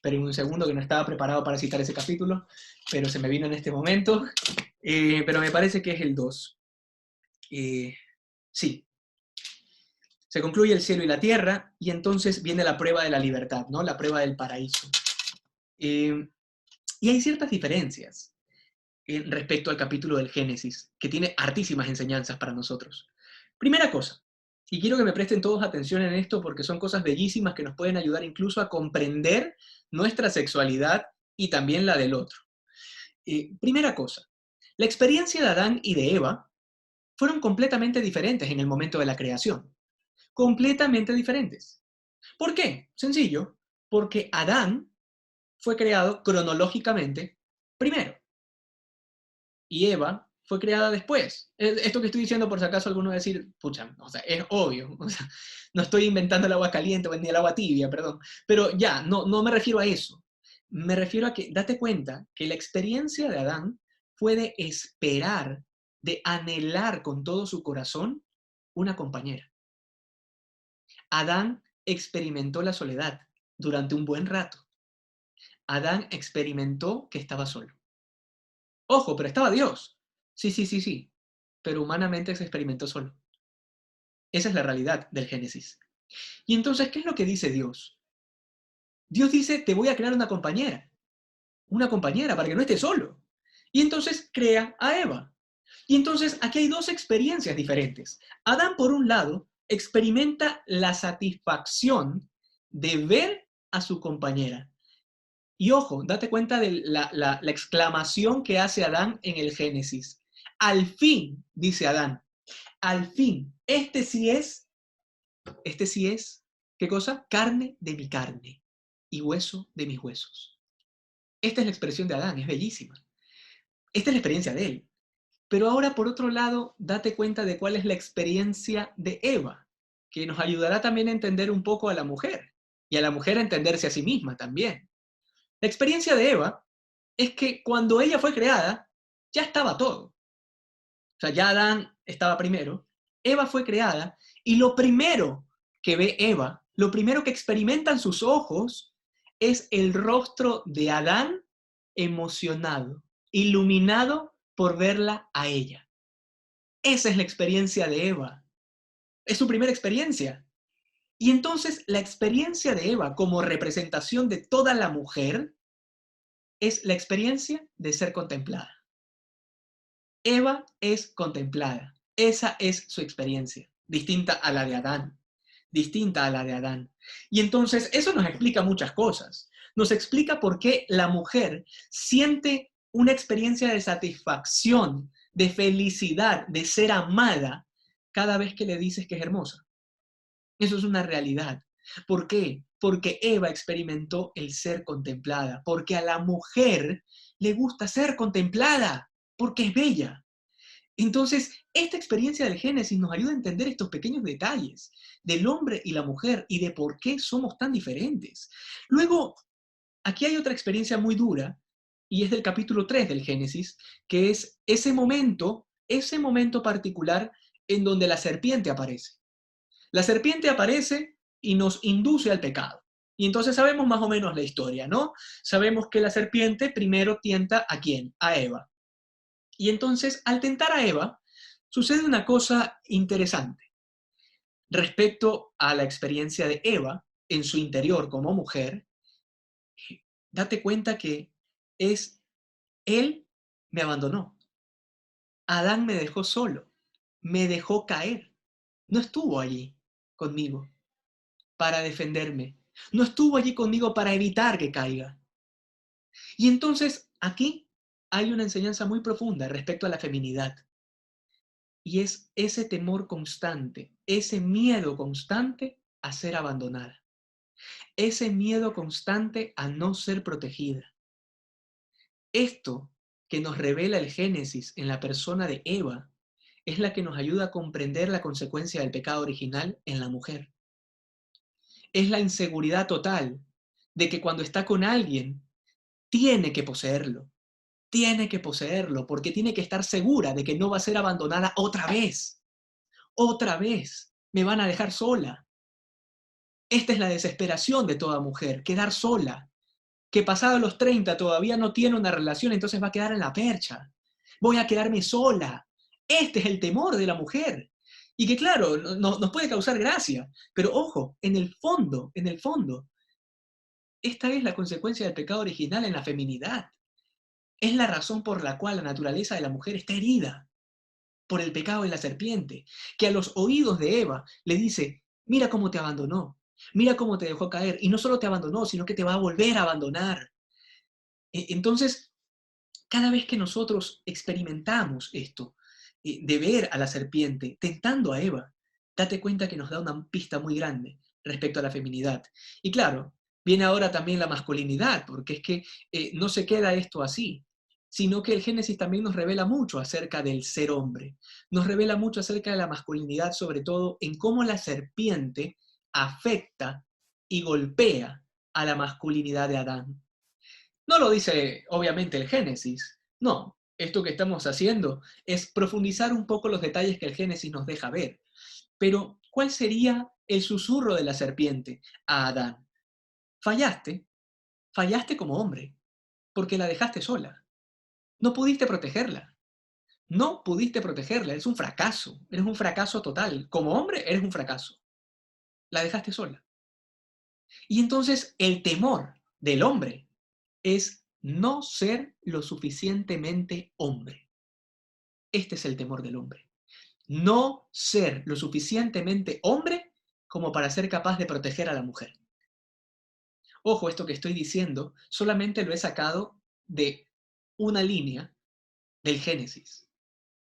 pero en un segundo que no estaba preparado para citar ese capítulo, pero se me vino en este momento, pero me parece que es el 2. Sí, se concluye el cielo y la tierra, y entonces viene la prueba de la libertad, ¿no? La prueba del paraíso. Y hay ciertas diferencias respecto al capítulo del Génesis, que tiene hartísimas enseñanzas para nosotros. Primera cosa, y quiero que me presten todos atención en esto porque son cosas bellísimas que nos pueden ayudar incluso a comprender nuestra sexualidad y también la del otro. Primera cosa, la experiencia de Adán y de Eva fueron completamente diferentes en el momento de la creación. Completamente diferentes. ¿Por qué? Sencillo, porque Adán fue creado cronológicamente primero y Eva fue creada después. Esto que estoy diciendo, por si acaso alguno va a decir, pucha, o sea, es obvio, o sea, no estoy inventando el agua caliente ni el agua tibia, perdón, pero ya, no me refiero a eso. Me refiero a que date cuenta que la experiencia de Adán fue de esperar, de anhelar con todo su corazón una compañera. Adán experimentó la soledad durante un buen rato. Adán experimentó que estaba solo. Ojo, pero estaba Dios. Sí, sí, sí, sí. Pero humanamente se experimentó solo. Esa es la realidad del Génesis. Y entonces, ¿qué es lo que dice Dios? Dios dice, te voy a crear una compañera para que no estés solo. Y entonces crea a Eva. Y entonces aquí hay dos experiencias diferentes. Adán, por un lado, experimenta la satisfacción de ver a su compañera. Y ojo, date cuenta de la exclamación que hace Adán en el Génesis. Al fin, dice Adán, al fin, este sí es, ¿qué cosa? Carne de mi carne y hueso de mis huesos. Esta es la expresión de Adán, es bellísima. Esta es la experiencia de él. Pero ahora, por otro lado, date cuenta de cuál es la experiencia de Eva, que nos ayudará también a entender un poco a la mujer y a la mujer a entenderse a sí misma también. La experiencia de Eva es que cuando ella fue creada, ya estaba todo. O sea, ya Adán estaba primero, Eva fue creada, y lo primero que ve Eva, lo primero que experimentan sus ojos, es el rostro de Adán emocionado, iluminado por verla a ella. Esa es la experiencia de Eva. Es su primera experiencia. Y entonces la experiencia de Eva como representación de toda la mujer es la experiencia de ser contemplada. Eva es contemplada. Esa es su experiencia, distinta a la de Adán. Distinta a la de Adán. Y entonces eso nos explica muchas cosas. Nos explica por qué la mujer siente una experiencia de satisfacción, de felicidad, de ser amada cada vez que le dices que es hermosa. Eso es una realidad. ¿Por qué? Porque Eva experimentó el ser contemplada, porque a la mujer le gusta ser contemplada, porque es bella. Entonces, esta experiencia del Génesis nos ayuda a entender estos pequeños detalles del hombre y la mujer y de por qué somos tan diferentes. Luego, aquí hay otra experiencia muy dura, y es del capítulo 3 del Génesis, que es ese momento particular en donde la serpiente aparece. La serpiente aparece y nos induce al pecado. Y entonces sabemos más o menos la historia, ¿no? Sabemos que la serpiente primero tienta ¿a quién? A Eva. Y entonces, al tentar a Eva, sucede una cosa interesante respecto a la experiencia de Eva en su interior como mujer. Date cuenta que él me abandonó. Adán me dejó solo, me dejó caer. No estuvo allí conmigo para defenderme. No estuvo allí conmigo para evitar que caiga. Y entonces aquí hay una enseñanza muy profunda respecto a la feminidad. Y es ese temor constante, ese miedo constante a ser abandonada, ese miedo constante a no ser protegida. Esto que nos revela el Génesis en la persona de Eva es la que nos ayuda a comprender la consecuencia del pecado original en la mujer. Es la inseguridad total de que cuando está con alguien, tiene que poseerlo. Tiene que poseerlo porque tiene que estar segura de que no va a ser abandonada otra vez. Otra vez. Me van a dejar sola. Esta es la desesperación de toda mujer, quedar sola. Que pasado los 30 todavía no tiene una relación, entonces va a quedar en la percha. Voy a quedarme sola. Este es el temor de la mujer. Y que claro, nos puede causar gracia, pero ojo, en el fondo, esta es la consecuencia del pecado original en la feminidad. Es la razón por la cual la naturaleza de la mujer está herida, por el pecado de la serpiente, que a los oídos de Eva le dice, mira cómo te abandonó, mira cómo te dejó caer, y no solo te abandonó, sino que te va a volver a abandonar. Entonces, cada vez que nosotros experimentamos esto, de ver a la serpiente tentando a Eva, date cuenta que nos da una pista muy grande respecto a la feminidad. Y claro, viene ahora también la masculinidad, porque es que no se queda esto así, sino que el Génesis también nos revela mucho acerca del ser hombre, nos revela mucho acerca de la masculinidad, sobre todo en cómo la serpiente afecta y golpea a la masculinidad de Adán. No lo dice obviamente el Génesis, no. Esto que estamos haciendo es profundizar un poco los detalles que el Génesis nos deja ver. Pero, ¿cuál sería el susurro de la serpiente a Adán? Fallaste, fallaste como hombre, porque la dejaste sola. No pudiste protegerla. No pudiste protegerla, eres un fracaso total. Como hombre, eres un fracaso. La dejaste sola. Y entonces el temor del hombre es no ser lo suficientemente hombre. Este es el temor del hombre. No ser lo suficientemente hombre como para ser capaz de proteger a la mujer. Ojo, esto que estoy diciendo solamente lo he sacado de una línea del Génesis.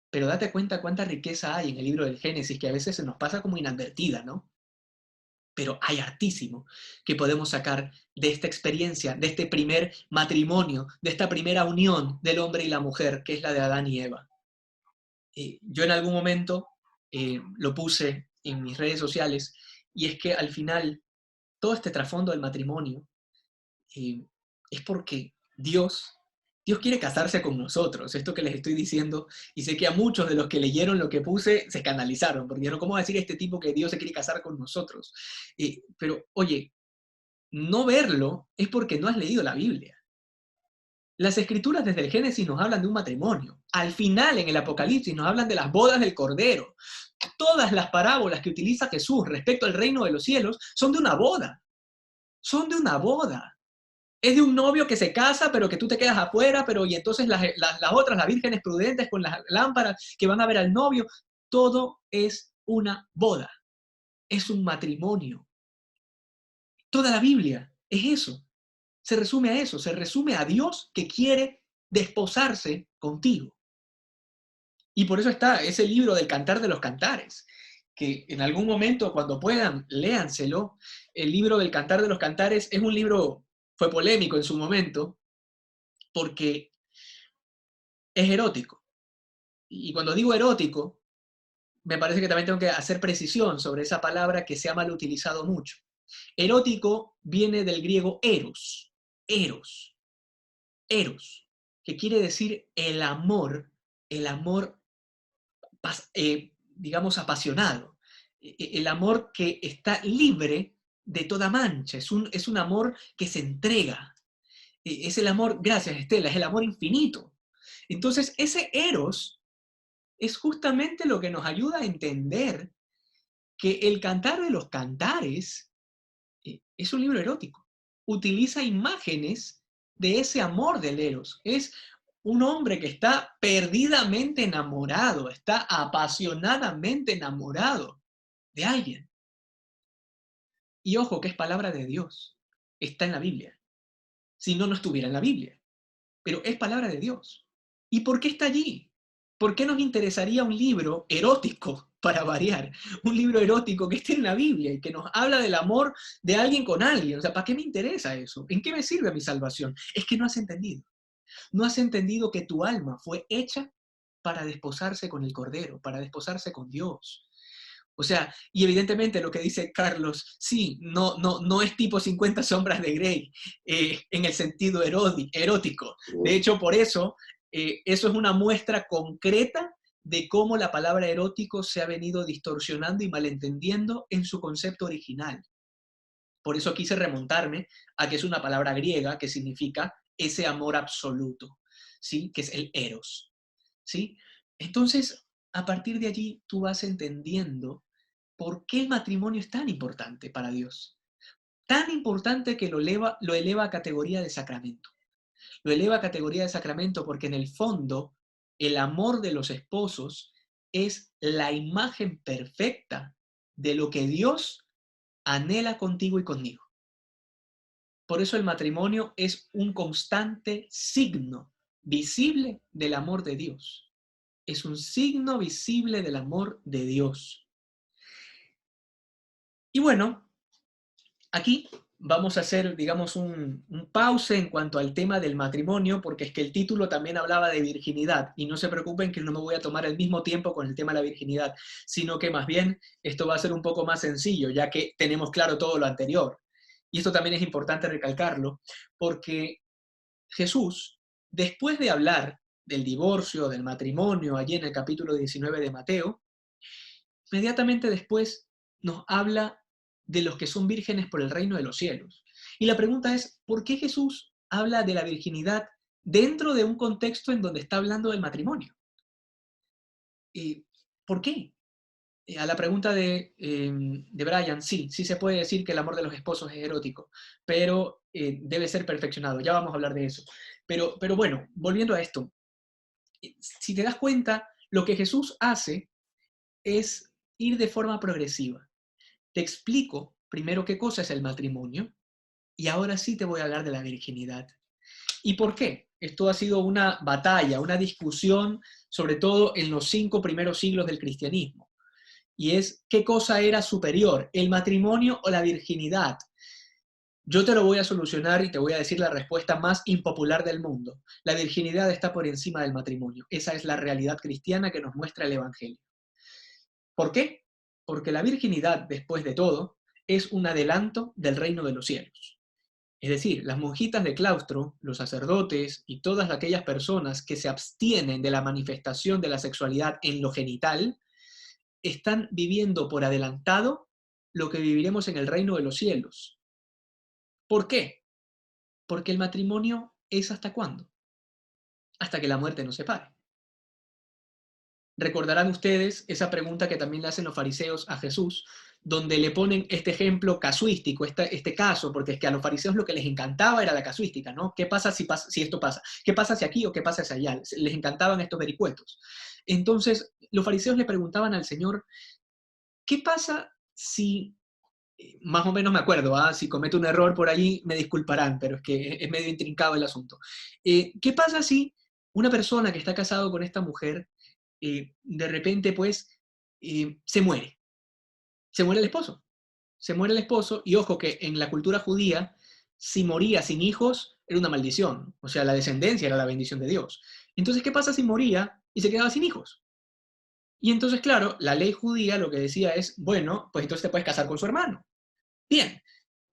Pero date cuenta cuánta riqueza hay en el libro del Génesis que a veces se nos pasa como inadvertida, ¿no? Pero hay hartísimo que podemos sacar de esta experiencia, de este primer matrimonio, de esta primera unión del hombre y la mujer, que es la de Adán y Eva. Yo en algún momento lo puse en mis redes sociales, y es que al final todo este trasfondo del matrimonio es porque Dios quiere casarse con nosotros, esto que les estoy diciendo, y sé que a muchos de los que leyeron lo que puse se escandalizaron, porque dijeron, ¿cómo va a decir este tipo que Dios se quiere casar con nosotros? Pero, oye, no verlo es porque no has leído la Biblia. Las escrituras desde el Génesis nos hablan de un matrimonio. Al final, en el Apocalipsis, nos hablan de las bodas del Cordero. Todas las parábolas que utiliza Jesús respecto al reino de los cielos son de una boda. Son de una boda. Es de un novio que se casa, pero que tú te quedas afuera, pero y entonces las otras, las vírgenes prudentes con las lámparas que van a ver al novio, todo es una boda. Es un matrimonio. Toda la Biblia es eso. Se resume a eso, se resume a Dios que quiere desposarse contigo. Y por eso está ese libro del Cantar de los Cantares, que en algún momento, cuando puedan, léanselo. El libro del Cantar de los Cantares es un libro, fue polémico en su momento, porque es erótico. Y cuando digo erótico, me parece que también tengo que hacer precisión sobre esa palabra que se ha mal utilizado mucho. Erótico viene del griego eros, eros, eros, que quiere decir el amor, digamos, apasionado, el amor que está libre de toda mancha, es un amor que se entrega, es el amor, gracias Estela, es el amor infinito. Entonces, ese eros es justamente lo que nos ayuda a entender que el Cantar de los Cantares es un libro erótico. Utiliza imágenes de ese amor del eros. Es un hombre que está perdidamente enamorado, está apasionadamente enamorado de alguien. Y ojo, que es palabra de Dios. Está en la Biblia. Si no, no estuviera en la Biblia. Pero es palabra de Dios. ¿Y por qué está allí? ¿Por qué nos interesaría un libro erótico, para variar? Un libro erótico que esté en la Biblia y que nos habla del amor de alguien con alguien. O sea, ¿para qué me interesa eso? ¿En qué me sirve mi salvación? Es que no has entendido. No has entendido que tu alma fue hecha para desposarse con el Cordero, para desposarse con Dios. O sea, y evidentemente lo que dice Carlos, sí, no es tipo 50 sombras de Grey en el sentido erótico. De hecho, por eso, eso es una muestra concreta de cómo la palabra erótico se ha venido distorsionando y malentendiendo en su concepto original. Por eso quise remontarme a que es una palabra griega que significa ese amor absoluto, ¿sí? Que es el eros, ¿sí? Entonces, a partir de allí, tú vas entendiendo por qué el matrimonio es tan importante para Dios. Tan importante que lo eleva a categoría de sacramento. Lo eleva a categoría de sacramento porque en el fondo el amor de los esposos es la imagen perfecta de lo que Dios anhela contigo y conmigo. Por eso el matrimonio es un constante signo visible del amor de Dios. Es un signo visible del amor de Dios. Y bueno, aquí vamos a hacer, digamos, un pause en cuanto al tema del matrimonio, porque es que el título también hablaba de virginidad, y no se preocupen que no me voy a tomar el mismo tiempo con el tema de la virginidad, sino que más bien esto va a ser un poco más sencillo, ya que tenemos claro todo lo anterior. Y esto también es importante recalcarlo, porque Jesús, después de hablar del divorcio, del matrimonio, allí en el capítulo 19 de Mateo, inmediatamente después nos habla de los que son vírgenes por el reino de los cielos. Y la pregunta es, ¿por qué Jesús habla de la virginidad dentro de un contexto en donde está hablando del matrimonio? ¿Y por qué? A la pregunta de Brian, sí se puede decir que el amor de los esposos es erótico, pero debe ser perfeccionado. Ya vamos a hablar de eso. Pero bueno, volviendo a esto, si te das cuenta, lo que Jesús hace es ir de forma progresiva. Te explico primero qué cosa es el matrimonio y ahora sí te voy a hablar de la virginidad. ¿Y por qué? Esto ha sido una batalla, una discusión, sobre todo en los 5 primeros siglos del cristianismo. Y es, ¿qué cosa era superior, el matrimonio o la virginidad? Yo te lo voy a solucionar y te voy a decir la respuesta más impopular del mundo. La virginidad está por encima del matrimonio. Esa es la realidad cristiana que nos muestra el Evangelio. ¿Por qué? Porque la virginidad, después de todo, es un adelanto del reino de los cielos. Es decir, las monjitas de claustro, los sacerdotes y todas aquellas personas que se abstienen de la manifestación de la sexualidad en lo genital, están viviendo por adelantado lo que viviremos en el reino de los cielos. ¿Por qué? Porque el matrimonio es ¿hasta cuándo? Hasta que la muerte nos separe. Recordarán ustedes esa pregunta que también le hacen los fariseos a Jesús, donde le ponen este ejemplo casuístico, este caso, porque es que a los fariseos lo que les encantaba era la casuística, ¿no? ¿Qué pasa si esto pasa? ¿Qué pasa si aquí o qué pasa si allá? Les encantaban estos vericuetos. Entonces, los fariseos le preguntaban al Señor, ¿qué pasa si, más o menos me acuerdo, si cometo un error por allí, me disculparán, pero es que es medio intrincado el asunto. ¿Qué pasa si una persona que está casado con esta mujer, de repente, pues, se muere? Se muere el esposo. Se muere el esposo, y ojo que en la cultura judía, si moría sin hijos, era una maldición. O sea, la descendencia era la bendición de Dios. Entonces, ¿qué pasa si moría y se quedaba sin hijos? Y entonces, claro, la ley judía lo que decía es, bueno, pues entonces te puedes casar con su hermano. Bien,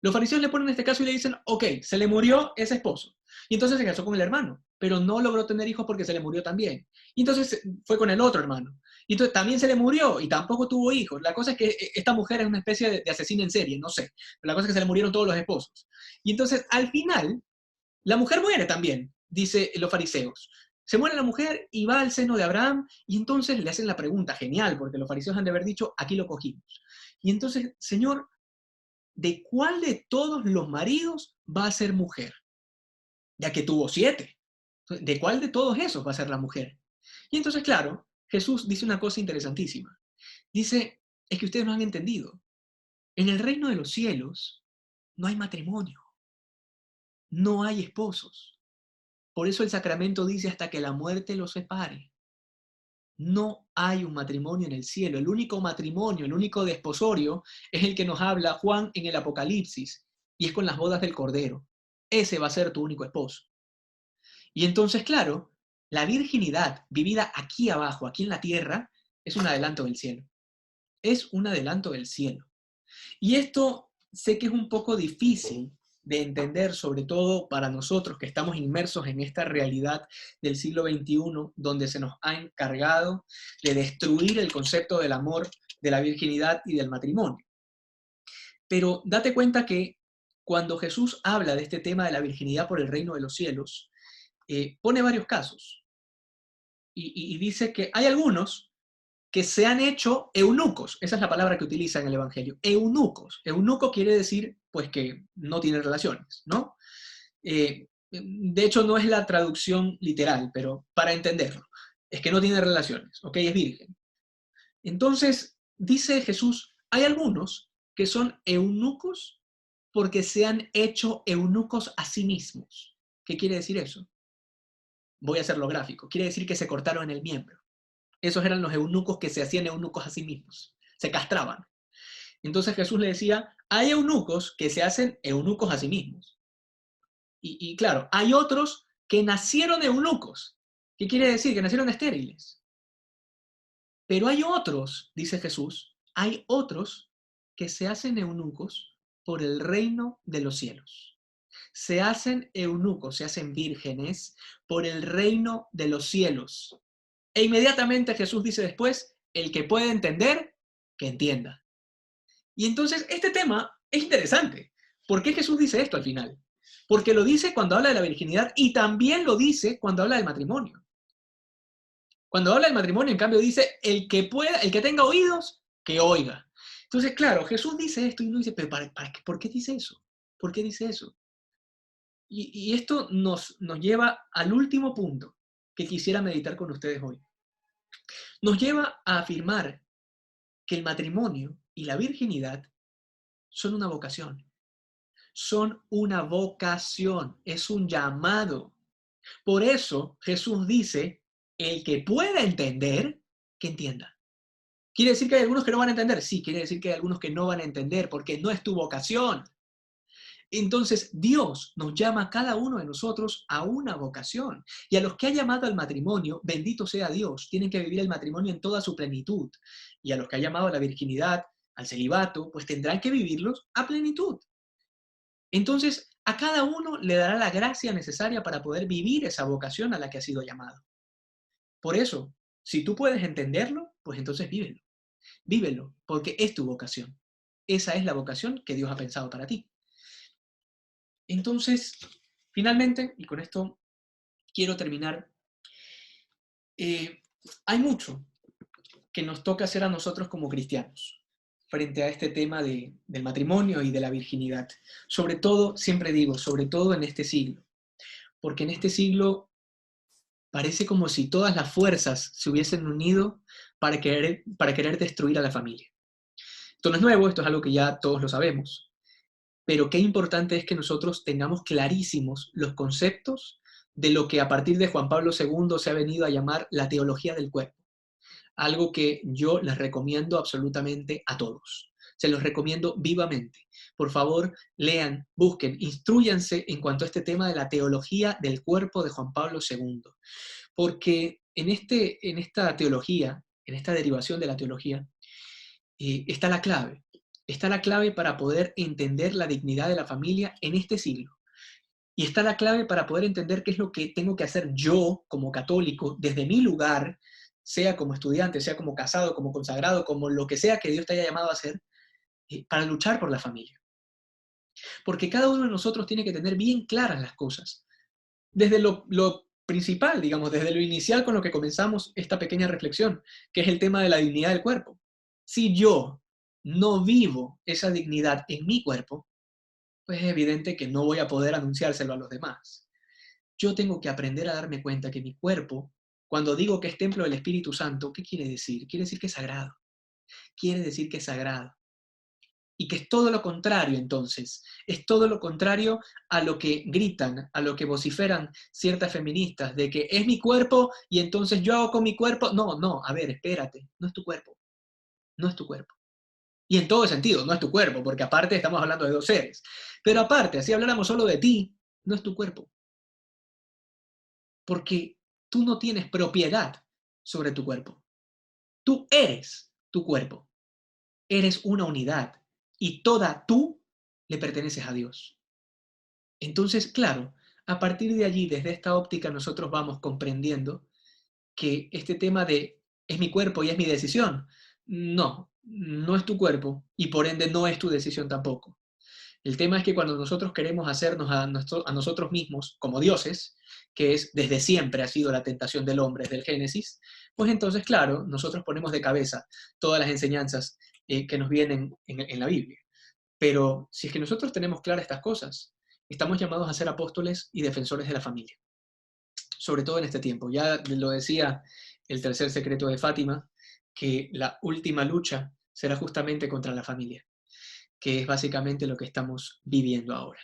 los fariseos le ponen este caso y le dicen, ok, se le murió ese esposo. Y entonces se casó con el hermano, pero no logró tener hijos porque se le murió también. Y entonces fue con el otro hermano. Y entonces también se le murió y tampoco tuvo hijos. La cosa es que esta mujer es una especie de asesina en serie, no sé. Pero la cosa es que se le murieron todos los esposos. Y entonces al final, la mujer muere también, dice los fariseos. Se muere la mujer y va al seno de Abraham y entonces le hacen la pregunta, genial, porque los fariseos han de haber dicho, aquí lo cogimos. Y entonces, Señor, ¿de cuál de todos los maridos va a ser mujer? Ya que tuvo 7. ¿De cuál de todos esos va a ser la mujer? Y entonces, claro, Jesús dice una cosa interesantísima. Dice, es que ustedes no han entendido. En el reino de los cielos no hay matrimonio, no hay esposos. Por eso el sacramento dice hasta que la muerte los separe. No hay un matrimonio en el cielo. El único matrimonio, el único desposorio es el que nos habla Juan en el Apocalipsis, y es con las bodas del Cordero. Ese va a ser tu único esposo. Y entonces, claro, la virginidad vivida aquí abajo, aquí en la tierra, es un adelanto del cielo. es un adelanto del cielo. Y esto sé que es un poco difícil de entender, sobre todo para nosotros que estamos inmersos en esta realidad del siglo XXI, donde se nos ha encargado de destruir el concepto del amor, de la virginidad y del matrimonio. Pero date cuenta que cuando Jesús habla de este tema de la virginidad por el reino de los cielos, pone varios casos y dice que hay algunos que se han hecho eunucos. Esa es la palabra que utiliza en el Evangelio. Eunucos. Eunuco quiere decir, pues, que no tiene relaciones, ¿no? De hecho, no es la traducción literal, pero para entenderlo, es que no tiene relaciones, ¿ok? Es virgen. Entonces, dice Jesús, hay algunos que son eunucos porque se han hecho eunucos a sí mismos. ¿Qué quiere decir eso? Voy a hacerlo gráfico. Quiere decir que se cortaron el miembro. Esos eran los eunucos que se hacían eunucos a sí mismos. Se castraban. Entonces Jesús le decía, hay eunucos que se hacen eunucos a sí mismos. Y claro, hay otros que nacieron eunucos. ¿Qué quiere decir? Que nacieron estériles. Pero hay otros, dice Jesús, hay otros que se hacen eunucos por el reino de los cielos. Se hacen eunucos, se hacen vírgenes por el reino de los cielos. E inmediatamente Jesús dice después, el que puede entender, que entienda. Y entonces este tema es interesante. ¿Por qué Jesús dice esto al final? Porque lo dice cuando habla de la virginidad y también lo dice cuando habla del matrimonio. Cuando habla del matrimonio, en cambio, dice, el que pueda, el que tenga oídos, que oiga. Entonces, claro, Jesús dice esto y uno dice, pero ¿por qué dice eso? ¿Por qué dice eso? Y esto nos lleva al último punto que quisiera meditar con ustedes hoy. Nos lleva a afirmar que el matrimonio y la virginidad son una vocación. Son una vocación, es un llamado. Por eso Jesús dice, el que pueda entender, que entienda. ¿Quiere decir que hay algunos que no van a entender? Sí, quiere decir que hay algunos que no van a entender porque no es tu vocación. Entonces, Dios nos llama a cada uno de nosotros a una vocación. Y a los que ha llamado al matrimonio, bendito sea Dios, tienen que vivir el matrimonio en toda su plenitud. Y a los que ha llamado a la virginidad, al celibato, pues tendrán que vivirlos a plenitud. Entonces, a cada uno le dará la gracia necesaria para poder vivir esa vocación a la que ha sido llamado. Por eso, si tú puedes entenderlo, pues entonces vívelo. Vívelo, porque es tu vocación. Esa es la vocación que Dios ha pensado para ti. Entonces, finalmente, y con esto quiero terminar, hay mucho que nos toca hacer a nosotros como cristianos frente a este tema del matrimonio y de la virginidad. Sobre todo, siempre digo, sobre todo en este siglo. Porque en este siglo parece como si todas las fuerzas se hubiesen unido para querer destruir a la familia. Esto no es nuevo, esto es algo que ya todos lo sabemos. Pero qué importante es que nosotros tengamos clarísimos los conceptos de lo que a partir de Juan Pablo II se ha venido a llamar la teología del cuerpo. Algo que yo les recomiendo absolutamente a todos. Se los recomiendo vivamente. Por favor, lean, busquen, instrúyanse en cuanto a este tema de la teología del cuerpo de Juan Pablo II. Porque en esta teología, en esta derivación de la teología, está la clave. Está la clave para poder entender la dignidad de la familia en este siglo. Y está la clave para poder entender qué es lo que tengo que hacer yo como católico desde mi lugar, sea como estudiante, sea como casado, como consagrado, como lo que sea que Dios te haya llamado a hacer, para luchar por la familia. Porque cada uno de nosotros tiene que tener bien claras las cosas. Desde lo principal, digamos, desde lo inicial con lo que comenzamos esta pequeña reflexión, que es el tema de la dignidad del cuerpo. Si yo no vivo esa dignidad en mi cuerpo, pues es evidente que no voy a poder anunciárselo a los demás. Yo tengo que aprender a darme cuenta que mi cuerpo, cuando digo que es templo del Espíritu Santo, ¿qué quiere decir? Quiere decir que es sagrado. Quiere decir que es sagrado. Y que es todo lo contrario, entonces. Es todo lo contrario a lo que gritan, a lo que vociferan ciertas feministas, de que es mi cuerpo y entonces yo hago con mi cuerpo. No, no, a ver, espérate. No es tu cuerpo. No es tu cuerpo. Y en todo sentido, no es tu cuerpo, porque aparte estamos hablando de dos seres. Pero aparte, si habláramos solo de ti, no es tu cuerpo. Porque tú no tienes propiedad sobre tu cuerpo. Tú eres tu cuerpo. eres una unidad y toda tú le perteneces a Dios. Entonces, claro, a partir de allí, desde esta óptica, nosotros vamos comprendiendo que este tema de es mi cuerpo y es mi decisión, no, no es tu cuerpo y por ende no es tu decisión tampoco. El tema es que cuando nosotros queremos hacernos a nosotros mismos como dioses, que es desde siempre ha sido la tentación del hombre desde el Génesis, pues entonces, claro, nosotros ponemos de cabeza todas las enseñanzas que nos vienen en la Biblia. Pero si es que nosotros tenemos claras estas cosas, estamos llamados a ser apóstoles y defensores de la familia, sobre todo en este tiempo. Ya lo decía el tercer secreto de Fátima, que la última lucha será justamente contra la familia, que es básicamente lo que estamos viviendo ahora.